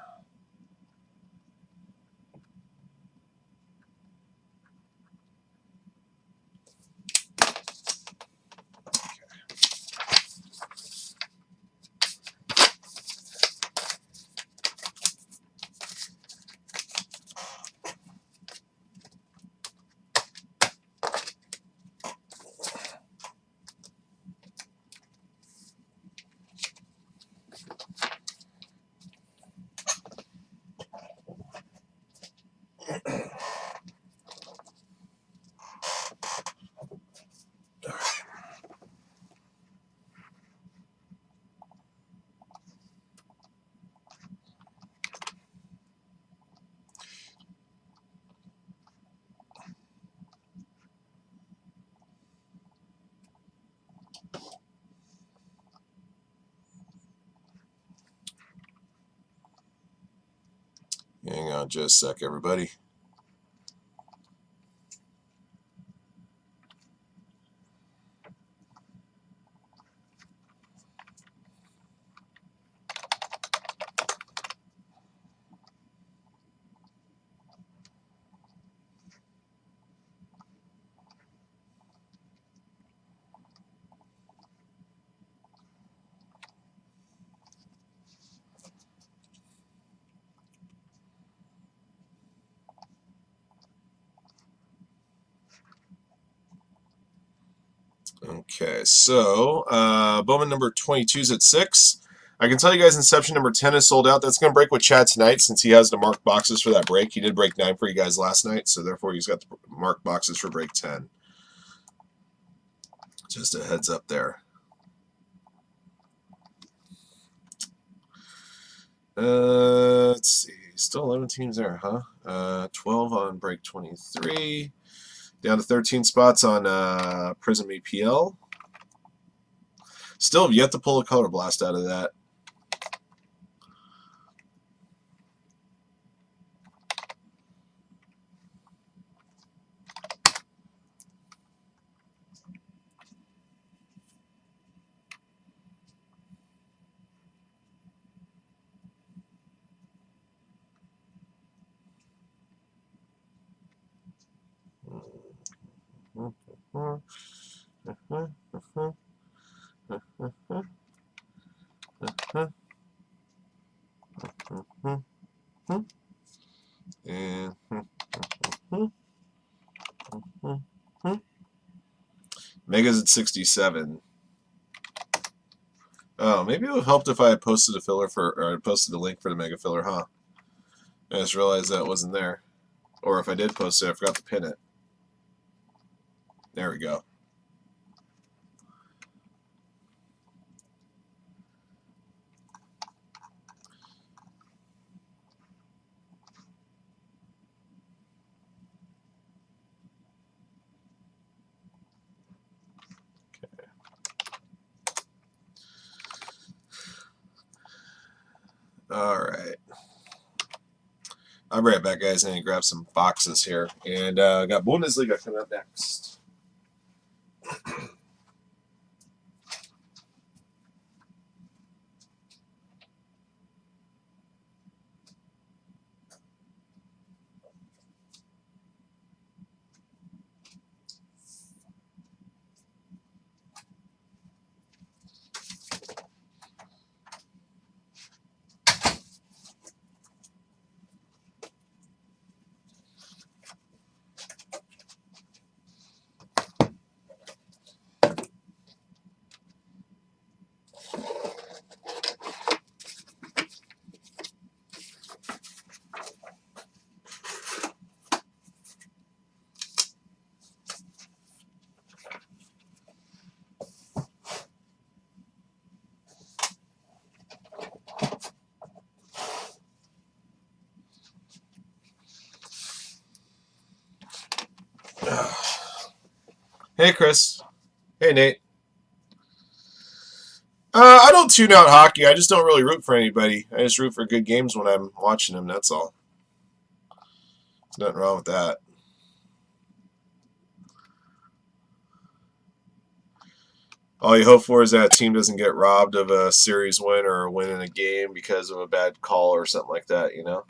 Hang on just a sec, everybody. Okay, so Bowman number 22 is at 6. I can tell you guys Inception number 10 is sold out. That's going to break with Chad tonight since he has the marked boxes for that break. He did break 9 for you guys last night, so therefore he's got the marked boxes for break 10. Just a heads up there. Let's see. Still 11 teams there, huh? 12 on break 23. Down to 13 spots on Prism EPL. Still have yet to pull a color blast out of that. Mega's at 67. Oh, maybe it would have helped if I had posted a filler for, or I posted a link for the mega filler, huh? I just realized that wasn't there. Or if I did post it, I forgot to pin it. There we go. Okay. All right. I'll be right back, guys. I need to grab some boxes here. And I got Bundesliga coming up next. Hey, Chris. Hey, Nate. I don't tune out hockey. I just don't really root for anybody. I just root for good games when I'm watching them, that's all. There's nothing wrong with that. All you hope for is that team doesn't get robbed of a series win or a win in a game because of a bad call or something like that, you know?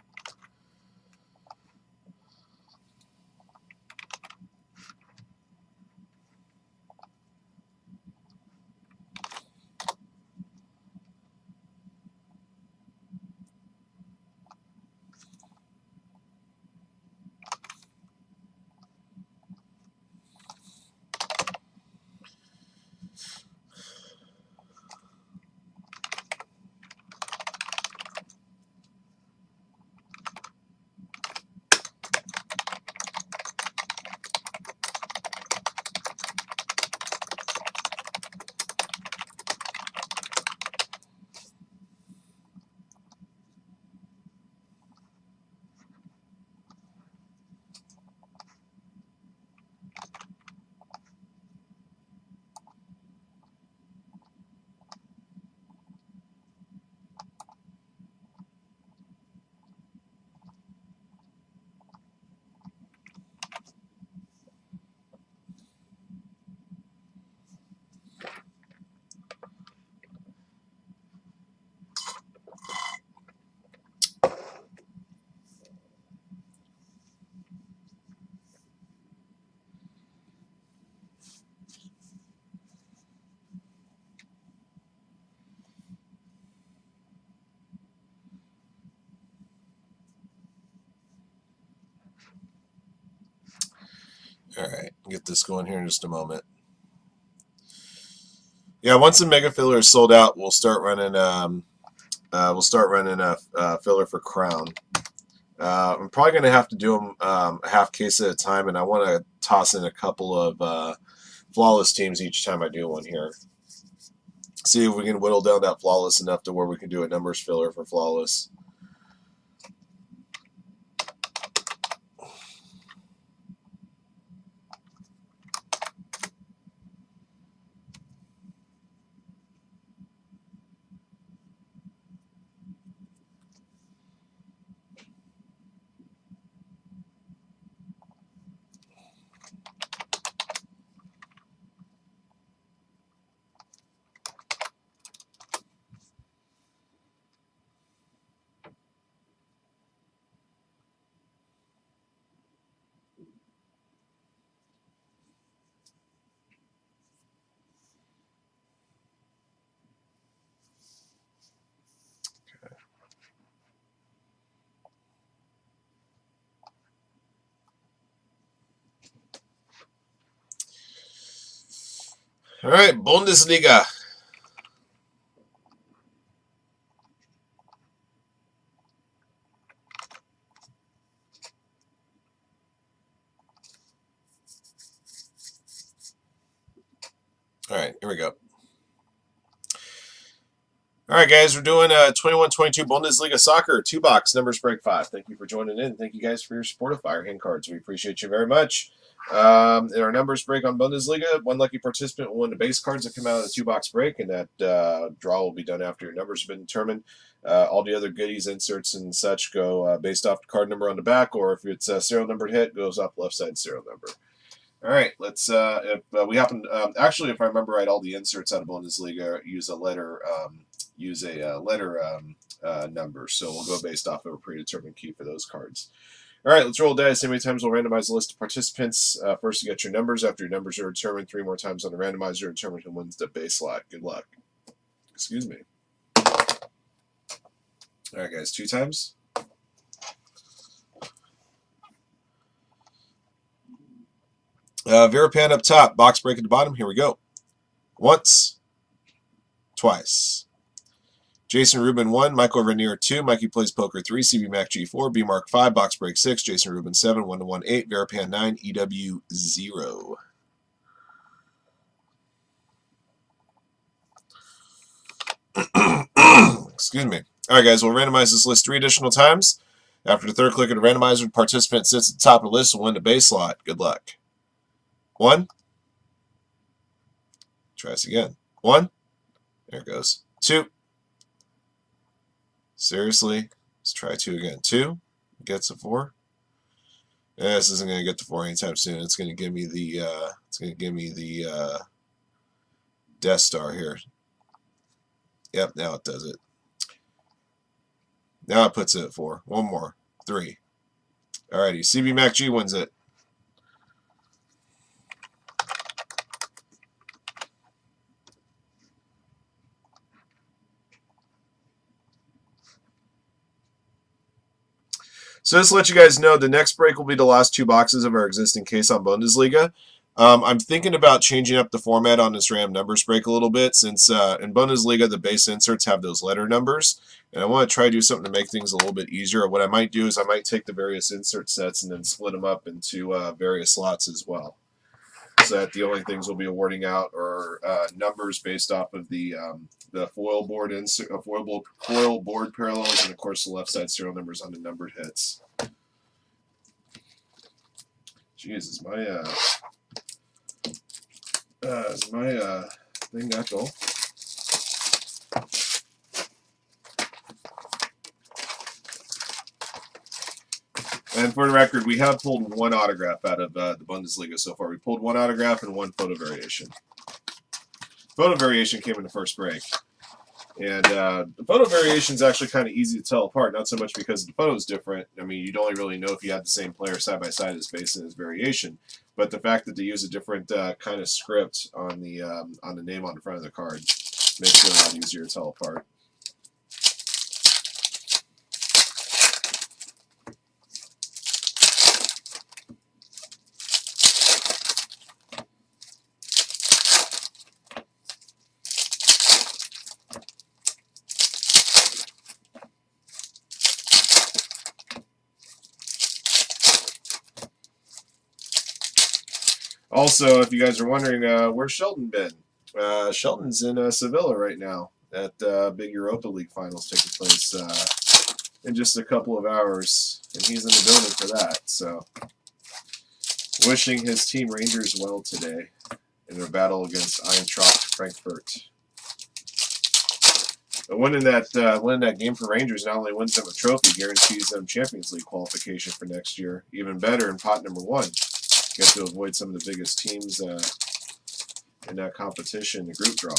All right, get this going here in just a moment. Yeah, once the mega filler is sold out, we'll start running we'll start running a filler for Crown. I'm probably going to have to do them a half case at a time, and I want to toss in a couple of flawless teams each time I do one here. See if we can whittle down that flawless enough to where we can do a numbers filler for flawless. All right, Bundesliga. All right, here we go. All right, guys, we're doing 21-22 Bundesliga Soccer, 2-box, numbers break 5. Thank you for joining in. Thank you guys for your support of Firehand cards. We appreciate you very much. In our numbers break on Bundesliga, one lucky participant will win the base cards that come out of the 2-box break, and that draw will be done after your numbers have been determined. All the other goodies, inserts, and such go based off the card number on the back, or if it's a serial numbered hit, goes off left side serial number. All right, let's. If we happen, actually, if I remember right, all the inserts out of Bundesliga use a letter number, so we'll go based off of a predetermined key for those cards. All right, let's roll dice. How many times we'll randomize the list of participants? First, you get your numbers. After your numbers are determined, 3 more times on the randomizer, determine who wins the base slot. Good luck. Excuse me. All right, guys, 2 times. Verapan up top, box break at the bottom. Here we go. Once, twice. Jason Rubin 1, Michael Renier 2, Mikey Plays Poker 3, CB Mac G4, B Mark 5, box break 6, Jason Rubin 7, 1-1 8, Verapan 9, EW 0. Excuse me. All right, guys, we'll randomize this list 3 additional times. After the third click of the randomizer, the participant sits at the top of the list will win the base slot. Good luck. 1. Try this again. 1. There it goes. 2. Seriously? Let's try 2 again. 2. Gets a 4. Yeah, this isn't going to get the 4 anytime soon. It's going to give me the Death Star here. Yep, now it does it. Now it puts it at 4. 1 more. 3. Alrighty, CB Mac G wins it. So just to let you guys know, the next break will be the last 2 boxes of our existing case on Bundesliga. I'm thinking about changing up the format on this RAM numbers break a little bit, since in Bundesliga the base inserts have those letter numbers, and I want to try to do something to make things a little bit easier. What I might do is I might take the various insert sets and then split them up into various slots as well, so that the only things we'll be awarding out are numbers based off of the foil board insert, foil board parallels, and of course the left side serial numbers on the numbered hits. Jeez, is my thing got dull? And for the record, we have pulled 1 autograph out of the Bundesliga so far. We pulled 1 autograph and 1 photo variation. Photo variation came in the first break. And the photo variation is actually kind of easy to tell apart, not so much because the photo is different. I mean, you'd only really know if you had the same player side by side as base and his variation. But the fact that they use a different kind of script on the name on the front of the card makes it a lot easier to tell apart. Also, if you guys are wondering, where's Sheldon been? Sheldon's in Sevilla right now at big Europa League finals taking place in just a couple of hours, and he's in the building for that. So, wishing his team Rangers well today in their battle against Eintracht Frankfurt. But winning that game for Rangers not only wins them a trophy, guarantees them Champions League qualification for next year. Even better in pot number 1. Get to avoid some of the biggest teams in that competition, the group draw.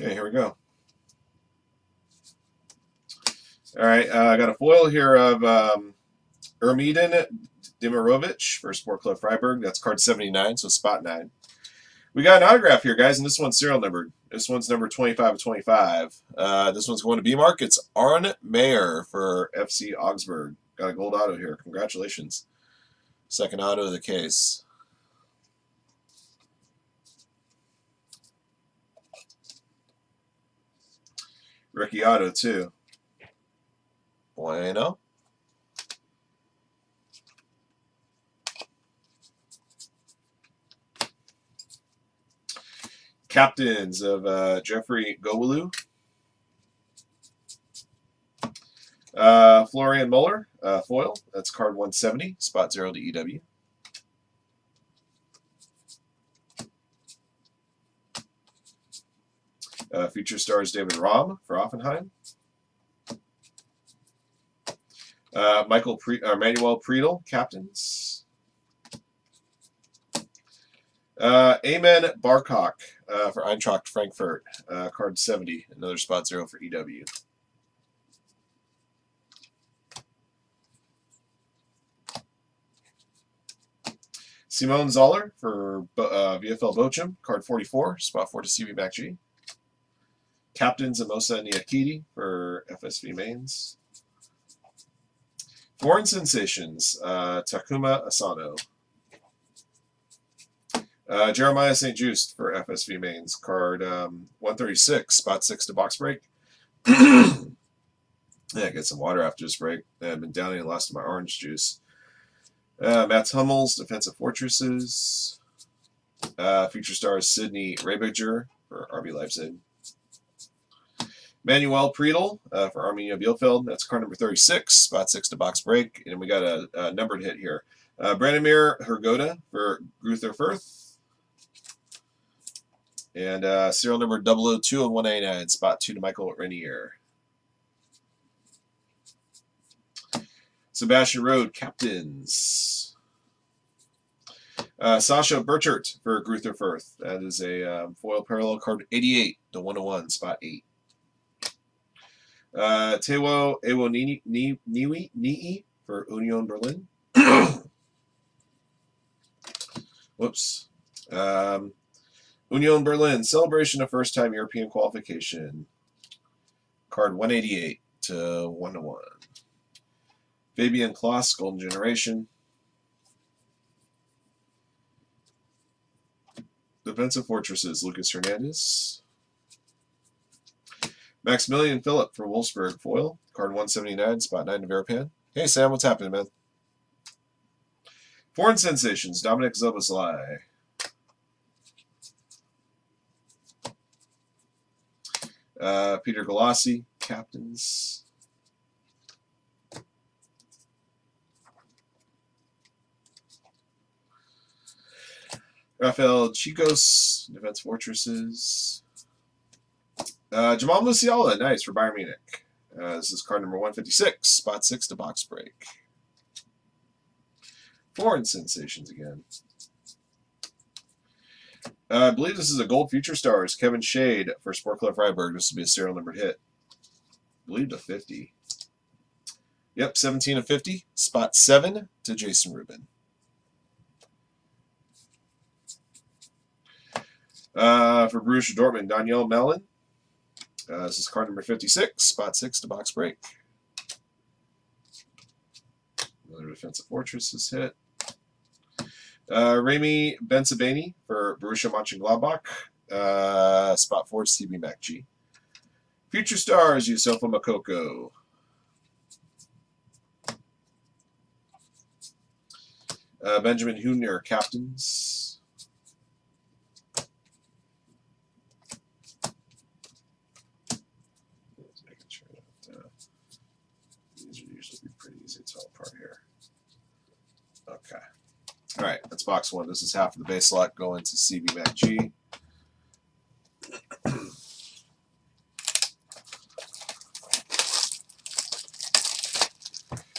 Okay, here we go. All right, I got a foil here of Ermedin Dimirovic for Sport Club Freiburg. That's card 79, so spot 9. We got an autograph here, guys, and this one's serial numbered. This one's number 25 of 25. This one's going to B-Mark. It's Arne Meyer for FC Augsburg. Got a gold auto here. Congratulations. Second auto of the case. Ricky auto, too. Bueno. Captains of Jeffrey Gowulu. Florian Muller, foil. That's card 170, spot 0 to EW. Future stars David Rahm for Offenheim. Manuel Friedel, captains. Amen Barkok for Eintracht Frankfurt, card 70, another spot 0 for EW. Simone Zoller for VfL Bochum, card 44, spot 4 to CB MacG. Captains Amosa Niakiti for FSV Mainz. Foreign sensations, Takuma Asano. Jeremiah St. Just for FSV Mainz, card 136, spot 6 to box break. Yeah, get some water after this break. I've been downing the last of my orange juice. Mats Hummels, Defensive Fortresses. Future stars Sydney Rebiger for RB Leipzig. Manuel Friedel for Arminia Bielefeld. That's card number 36, spot 6 to box break. And we got a numbered hit here. Branimir Hergoda for Gruther Firth. And serial number 002 of 189, spot 2 to Michael Renier. Sebastian Rode, captains. Sasha Burchert for Gruther Firth. That is a foil parallel card 88 to 101, spot 8. Tewo Ewoniyi for Union Berlin. Whoops. Union Berlin, celebration of first-time European qualification. Card 188 to 101. Fabian Klos, Golden Generation. Defensive Fortresses, Lucas Hernandez. Maximilian Phillip for Wolfsburg, foil. Card 179, spot 9 to Veripan. Hey, Sam, what's happening, man? Foreign sensations, Dominic Zoboslai. Peter Galassi, captains. Rafael Chicos, Defense Fortresses. Jamal Musiala, nice, for Bayern Munich. This is card number 156, spot 6 to box break. Foreign sensations again. I believe this is a gold future stars. Kevin Shade for Sport Club Freiburg. This will be a serial numbered hit. I believe to 50. Yep, 17 of 50. Spot 7 to Jason Rubin. For Borussia Dortmund, Daniel Mellon. This is card number 56, spot 6 to box break. Another defensive fortress is hit. Remy Benzabani for Borussia Mönchengladbach. Spot 4 to CB MacG. Future Stars, Yusufa Makoko. Benjamin Huner, captains. Just making sure that these are usually pretty easy to tell apart here. Okay. All right, that's box 1. This is half of the base lot going to CB MacG.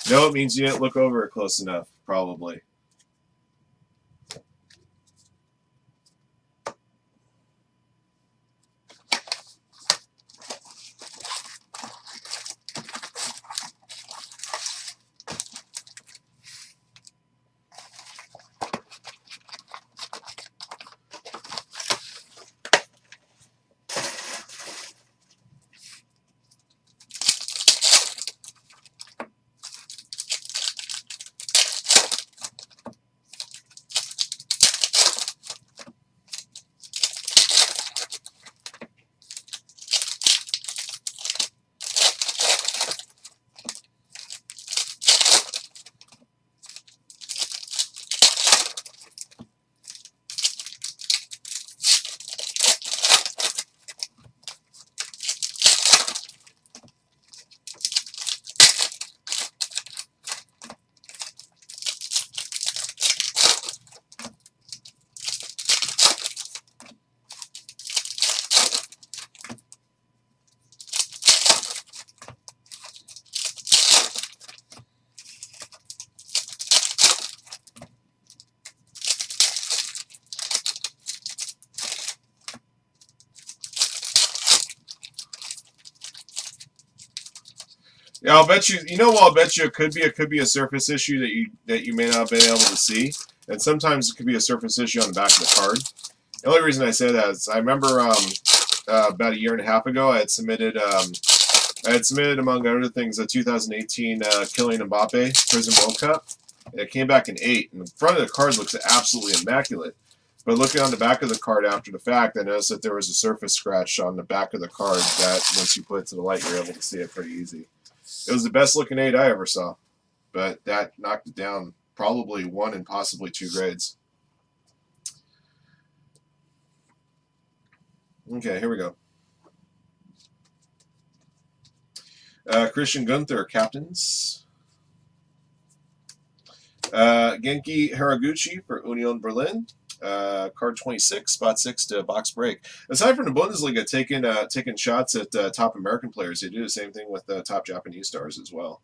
No, it means you didn't look over it close enough, probably. Yeah, I'll bet you. You know what? I'll bet you it could be a surface issue that you may not have been able to see, and sometimes it could be a surface issue on the back of the card. The only reason I say that is I remember about a year and a half ago I had submitted among other things a 2018 Kylian Mbappe Prism World Cup, and it came back in 8. And the front of the card looks absolutely immaculate, but looking on the back of the card after the fact, I noticed that there was a surface scratch on the back of the card that once you put it to the light, you're able to see it pretty easy. It was the best looking 8 I ever saw, but that knocked it down probably 1 and possibly 2 grades. Okay, here we go. Christian Gunther, captains. Genki Haraguchi for Union Berlin. Card 26, spot 6 to box break. Aside from the Bundesliga taking shots at top American players, they do the same thing with top Japanese stars as well.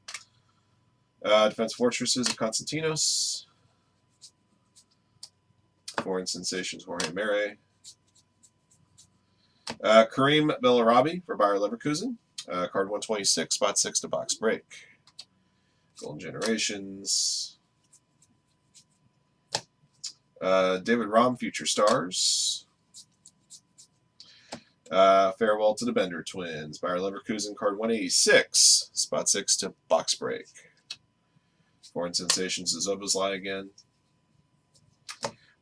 Defense Fortresses of Konstantinos. Foreign Sensations, Jorge Mere. Kareem Bellarabi for Bayer Leverkusen. Card 126, spot 6 to box break. Golden Generations. David Rahm, Future Stars. Farewell to the Bender Twins. Bayer Leverkusen, card 186. Spot 6 to box break. Foreign Sensations is Obuslai again.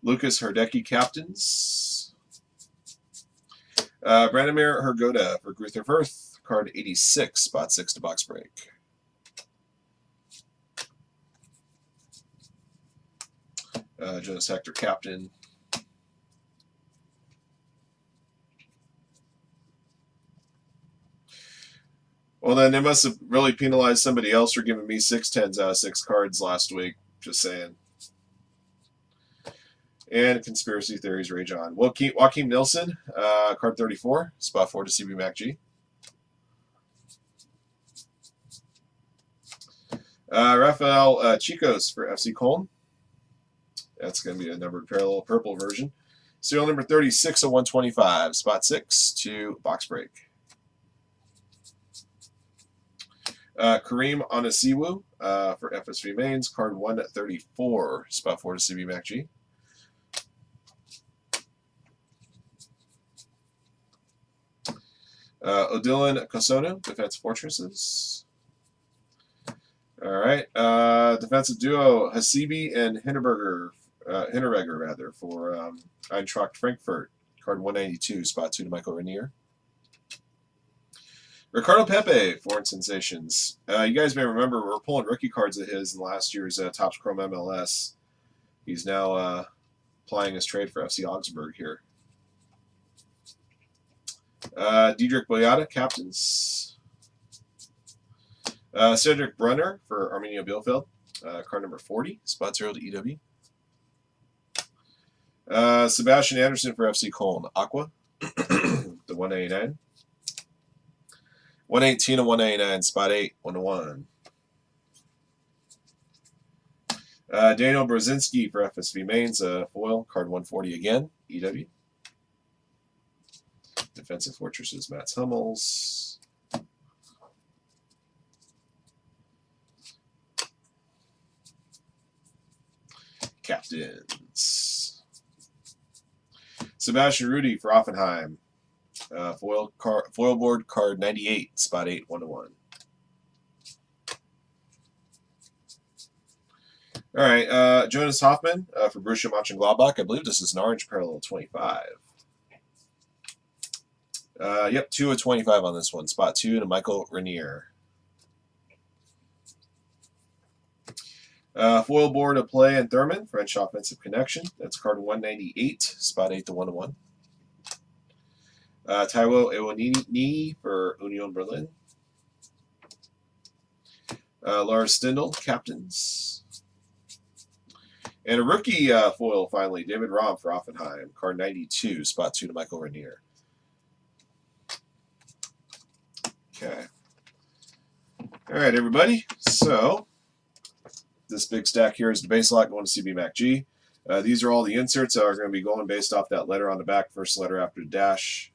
Lucas Herdecki, captains. Branimir Hergoda for Gruther Firth. Card 86. Spot 6 to box break. Jonas Hector, captain. Well, then they must have really penalized somebody else for giving me 6 10s out of 6 cards last week. Just saying. And Conspiracy Theories rage on. Joaquim Nilsson, card 34, spot 4 to CB MacG. Rafael Chicos for FC Köln. That's going to be a numbered parallel purple version. Serial number 36 of 125, spot 6 to box break. Kareem Onasiwu for FSV Mainz, card 134, spot 4 to CB MacG. Odilon Kosono, Defensive Fortresses. All right. Defensive duo, Hasibi and Hinterberger, rather, for Eintracht Frankfurt. Card 192, spot 2 to Michael Renier. Ricardo Pepe, Foreign Sensations. You guys may remember we were pulling rookie cards of his in last year's Topps Chrome MLS. He's now applying his trade for FC Augsburg here. Diedrich Boyata, Captains. Cedric Brunner for Arminia Bielefeld. Card number 40, spot 0 to EW. Sebastian Anderson for FC Cologne, Aqua, the 189. 118 to 189, spot 8, 1-1. Daniel Brzezinski for FSV Mainz, foil, card 140 again, EW. Defensive Fortresses, Mats Hummels. Captains. Sebastian Rudy for Offenheim. Foil board, card 98, spot 8, 1-1. All right, Jonas Hoffman for Borussia Mönchengladbach. I believe this is an orange parallel 25. Yep, 2 of 25 on this one. Spot 2 to Michael Renier. Foil board of play and Thurman, French Offensive Connection. That's card 198, spot 8 to 1-1. Taiwo Ewonini for Union Berlin. Lars Stindl, Captains. And a rookie foil, finally, David Rahm for Offenheim. Card 92, spot 2 to Michael Renier. Okay. All right, everybody. So, this big stack here is the base lot going to CB Mac G. These are all the inserts that are going to be going based off that letter on the back, first letter after the dash.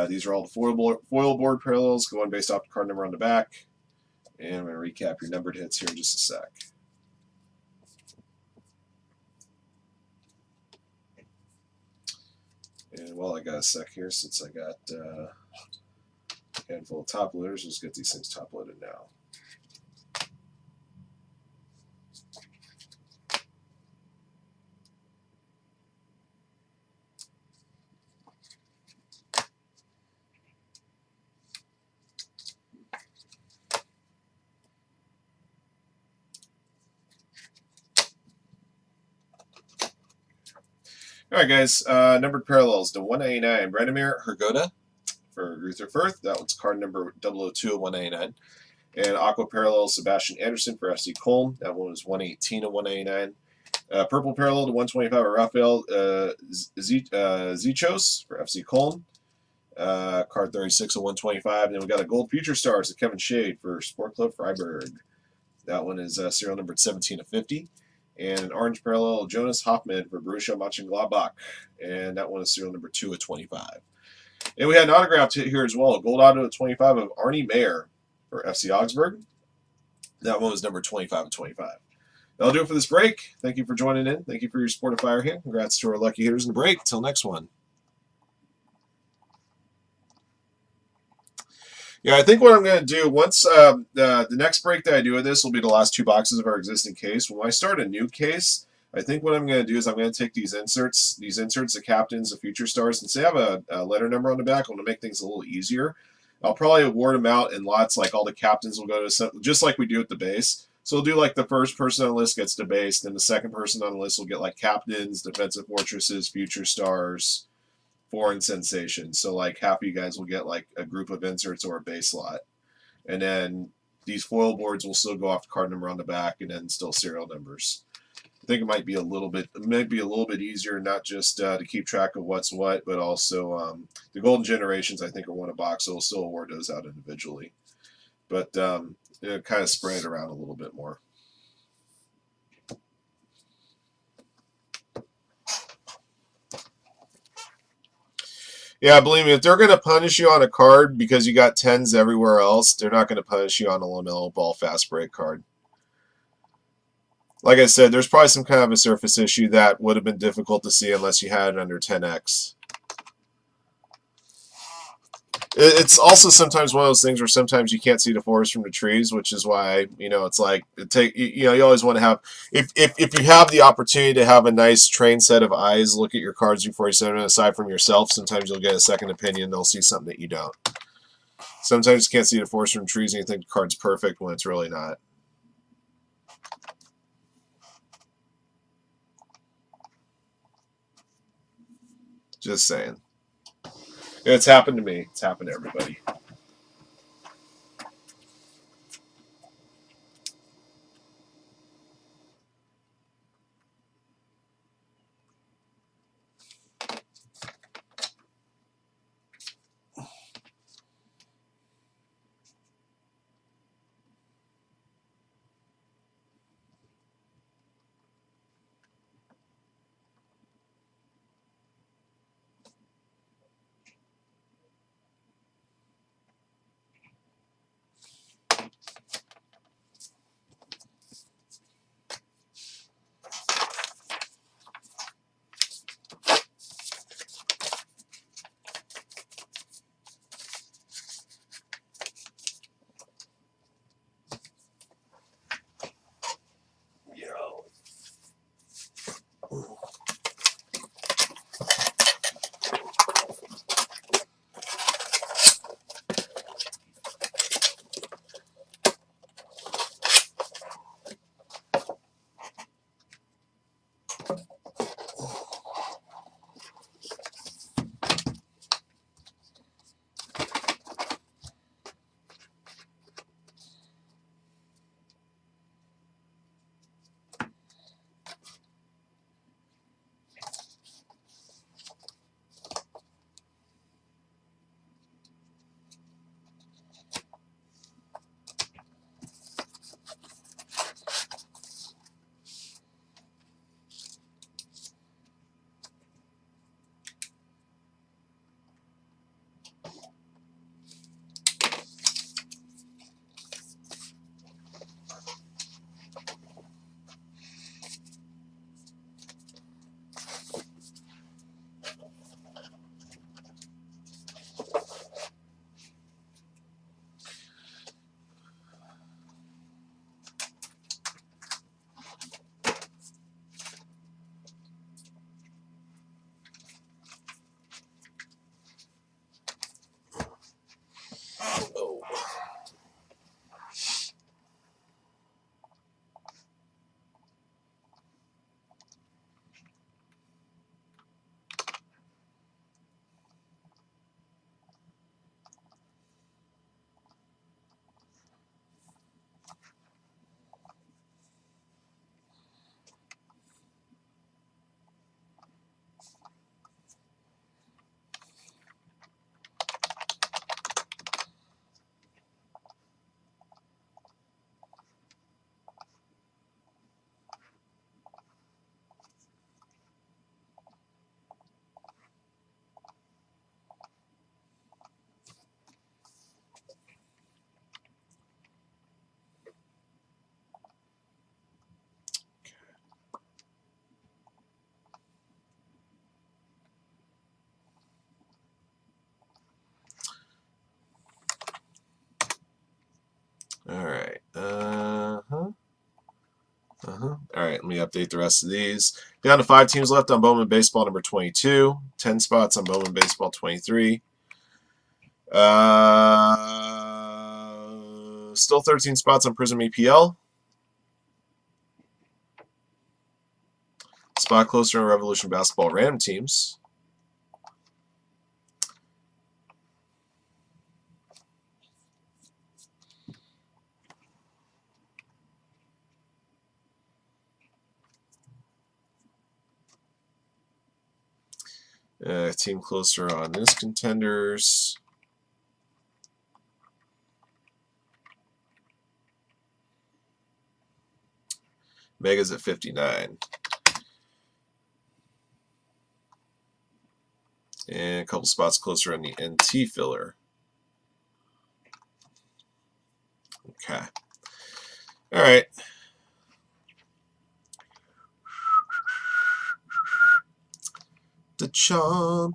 These are all the foil board parallels going based off the card number on the back. And I'm going to recap your numbered hits here in just a sec. And while I got a sec here, since I got a handful of top loaders, let's get these things top loaded now. All right, guys. Numbered parallels to 189. Branimir Hrgoda for Ruther Firth. That one's card number 002 of 189. And Aqua Parallel Sebastian Anderson for FC Köln. That one was 118 of 189. Purple Parallel to 125 of Rafael Zichos for FC Köln. Card 36 of 125. And then we got a Gold Future Stars of Kevin Shade for Sport Club Freiburg. That one is serial number 17 of 50. And an orange parallel, Jonas Hoffman for Borussia Mönchengladbach. And that one is serial number 2 of 25. And we had an autograph here as well, a gold auto of 25 of Arnie Mayer for FC Augsburg. That one was number 25 of 25. That'll do it for this break. Thank you for joining in. Thank you for your support of Firehand. Congrats to our lucky hitters in the break. Till next one. Yeah, I think what I'm going to do once the next break that I do of this will be the last 2 boxes of our existing case. When I start a new case, I think what I'm going to do is I'm going to take these inserts, the captains, the future stars, and say I have a letter number on the back. I want to make things a little easier. I'll probably award them out in lots, like all the captains will go to some, just like we do at the base. So we'll do like the first person on the list gets the base, then the second person on the list will get like captains, defensive fortresses, future stars, foreign sensations. So like half of you guys will get like a group of inserts or a base lot. And then these foil boards will still go off the card number on the back and then still serial numbers. I think it might be a little bit easier, not just to keep track of what's what, but also the golden generations I think are one a box, so we'll still award those out individually. But kind of spread it around a little bit more. Yeah, believe me, if they're going to punish you on a card because you got 10s everywhere else, they're not going to punish you on a LaMelo Ball fast break card. Like I said, there's probably some kind of a surface issue that would have been difficult to see unless you had it under 10x. It's also sometimes one of those things where sometimes you can't see the forest from the trees, which is why, it's like you always want to have, if you have the opportunity to have a nice trained set of eyes look at your cards before you set them aside from yourself. Sometimes you'll get a second opinion. They'll see something that you don't. Sometimes you can't see the forest from trees and you think the card's perfect when it's really not. Just saying. It's happened to me. It's happened to everybody. All right. All right, let me update the rest of these. Down to 5 teams left on Bowman Baseball number 22. 10 spots on Bowman Baseball 23. Still 13 spots on Prism EPL. Spot closer on Revolution Basketball Random Teams. Team closer on this Contenders. Mega's at 59. And a couple spots closer on the NT filler. Okay. All right. The champions.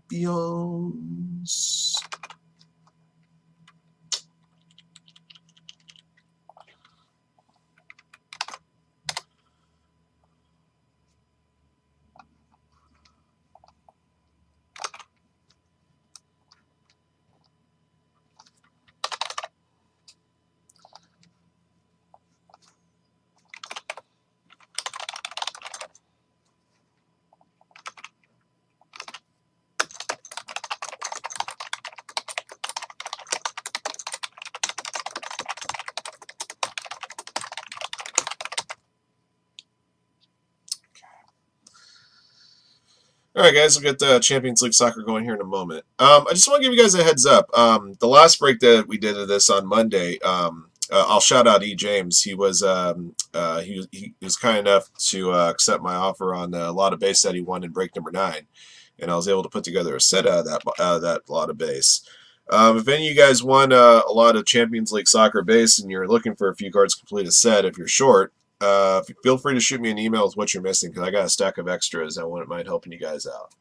All right, guys, we'll get the Champions League soccer going here in a moment. I just want to give you guys a heads up. The last break that we did of this on Monday, I'll shout out E. James. He was kind enough to accept my offer on a lot of base that he won in break number 9, and I was able to put together a set out of that lot of base. If any of you guys won a lot of Champions League soccer base and you're looking for a few cards to complete a set, if you're short, feel free to shoot me an email with what you're missing because I got a stack of extras. I wouldn't mind helping you guys out.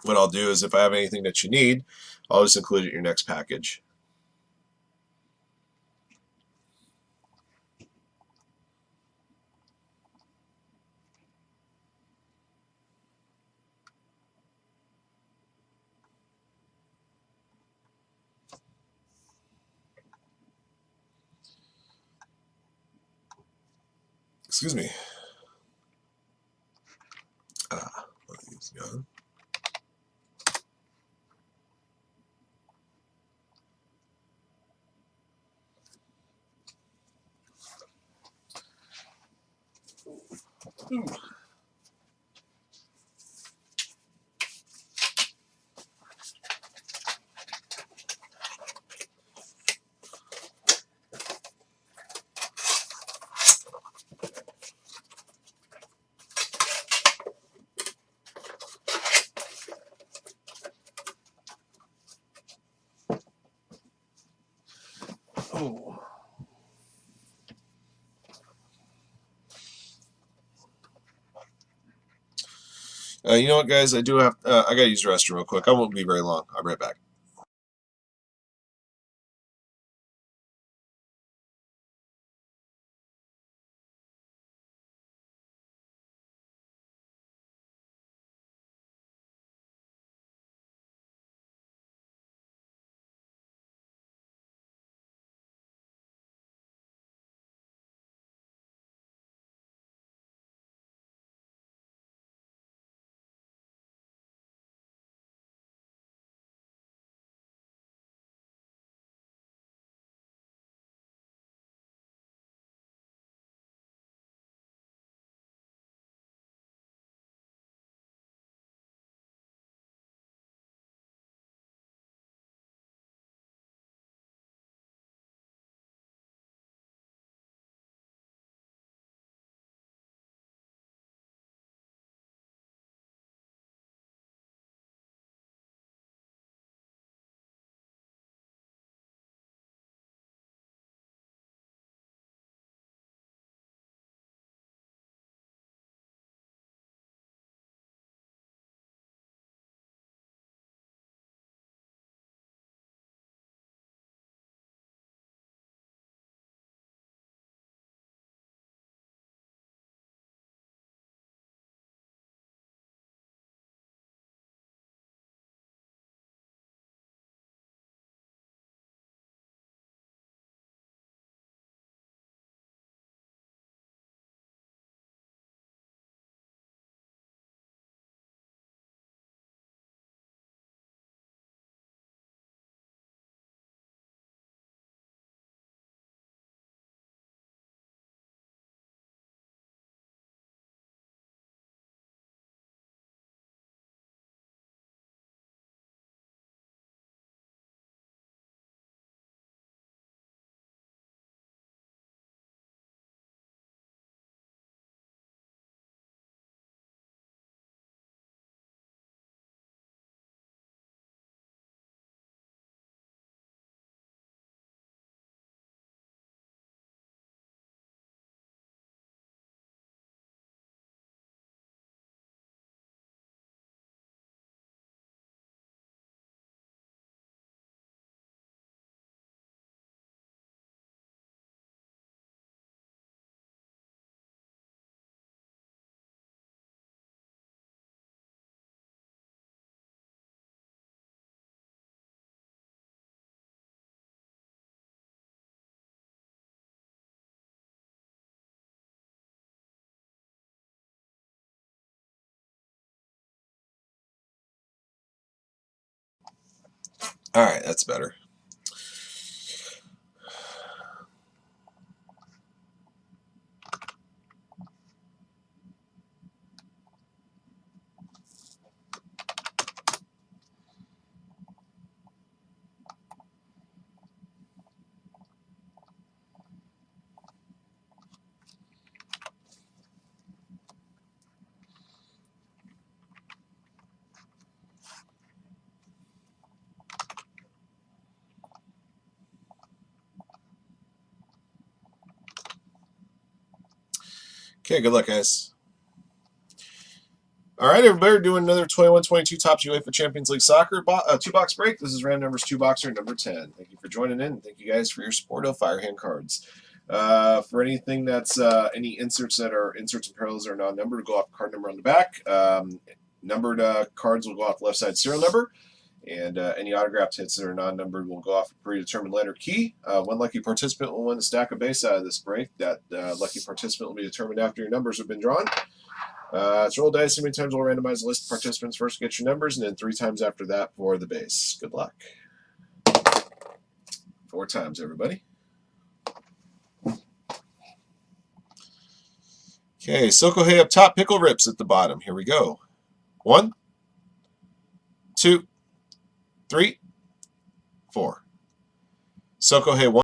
What I'll do is if I have anything that you need, I'll just include it in your next package. Excuse me. One of these gone. Ooh. Oh. You know what, guys? I do have. I gotta use the restroom real quick. I won't be very long. I'll be right back. All right, that's better. Okay, good luck, guys. All right, everybody, we're doing another 21-22 Topps UEFA Champions League Soccer two-box break. This is random numbers two-boxer number 10. Thank you for joining in. Thank you guys for your support of Firehand cards. For anything that's any inserts that are inserts and parallels are non-numbered, go off card number on the back. Numbered cards will go off left side serial number. And any autographed hits that are non-numbered will go off a predetermined letter key. One lucky participant will win a stack of base out of this break. That lucky participant will be determined after your numbers have been drawn. It's roll dice. How many times we'll randomize the list of participants first to get your numbers, and then 3 times after that for the base. Good luck. 4 times, everybody. Okay, Sokohei up top, Pickle Rips at the bottom. Here we go. 1, 2, 3, 4. Sokohei 1.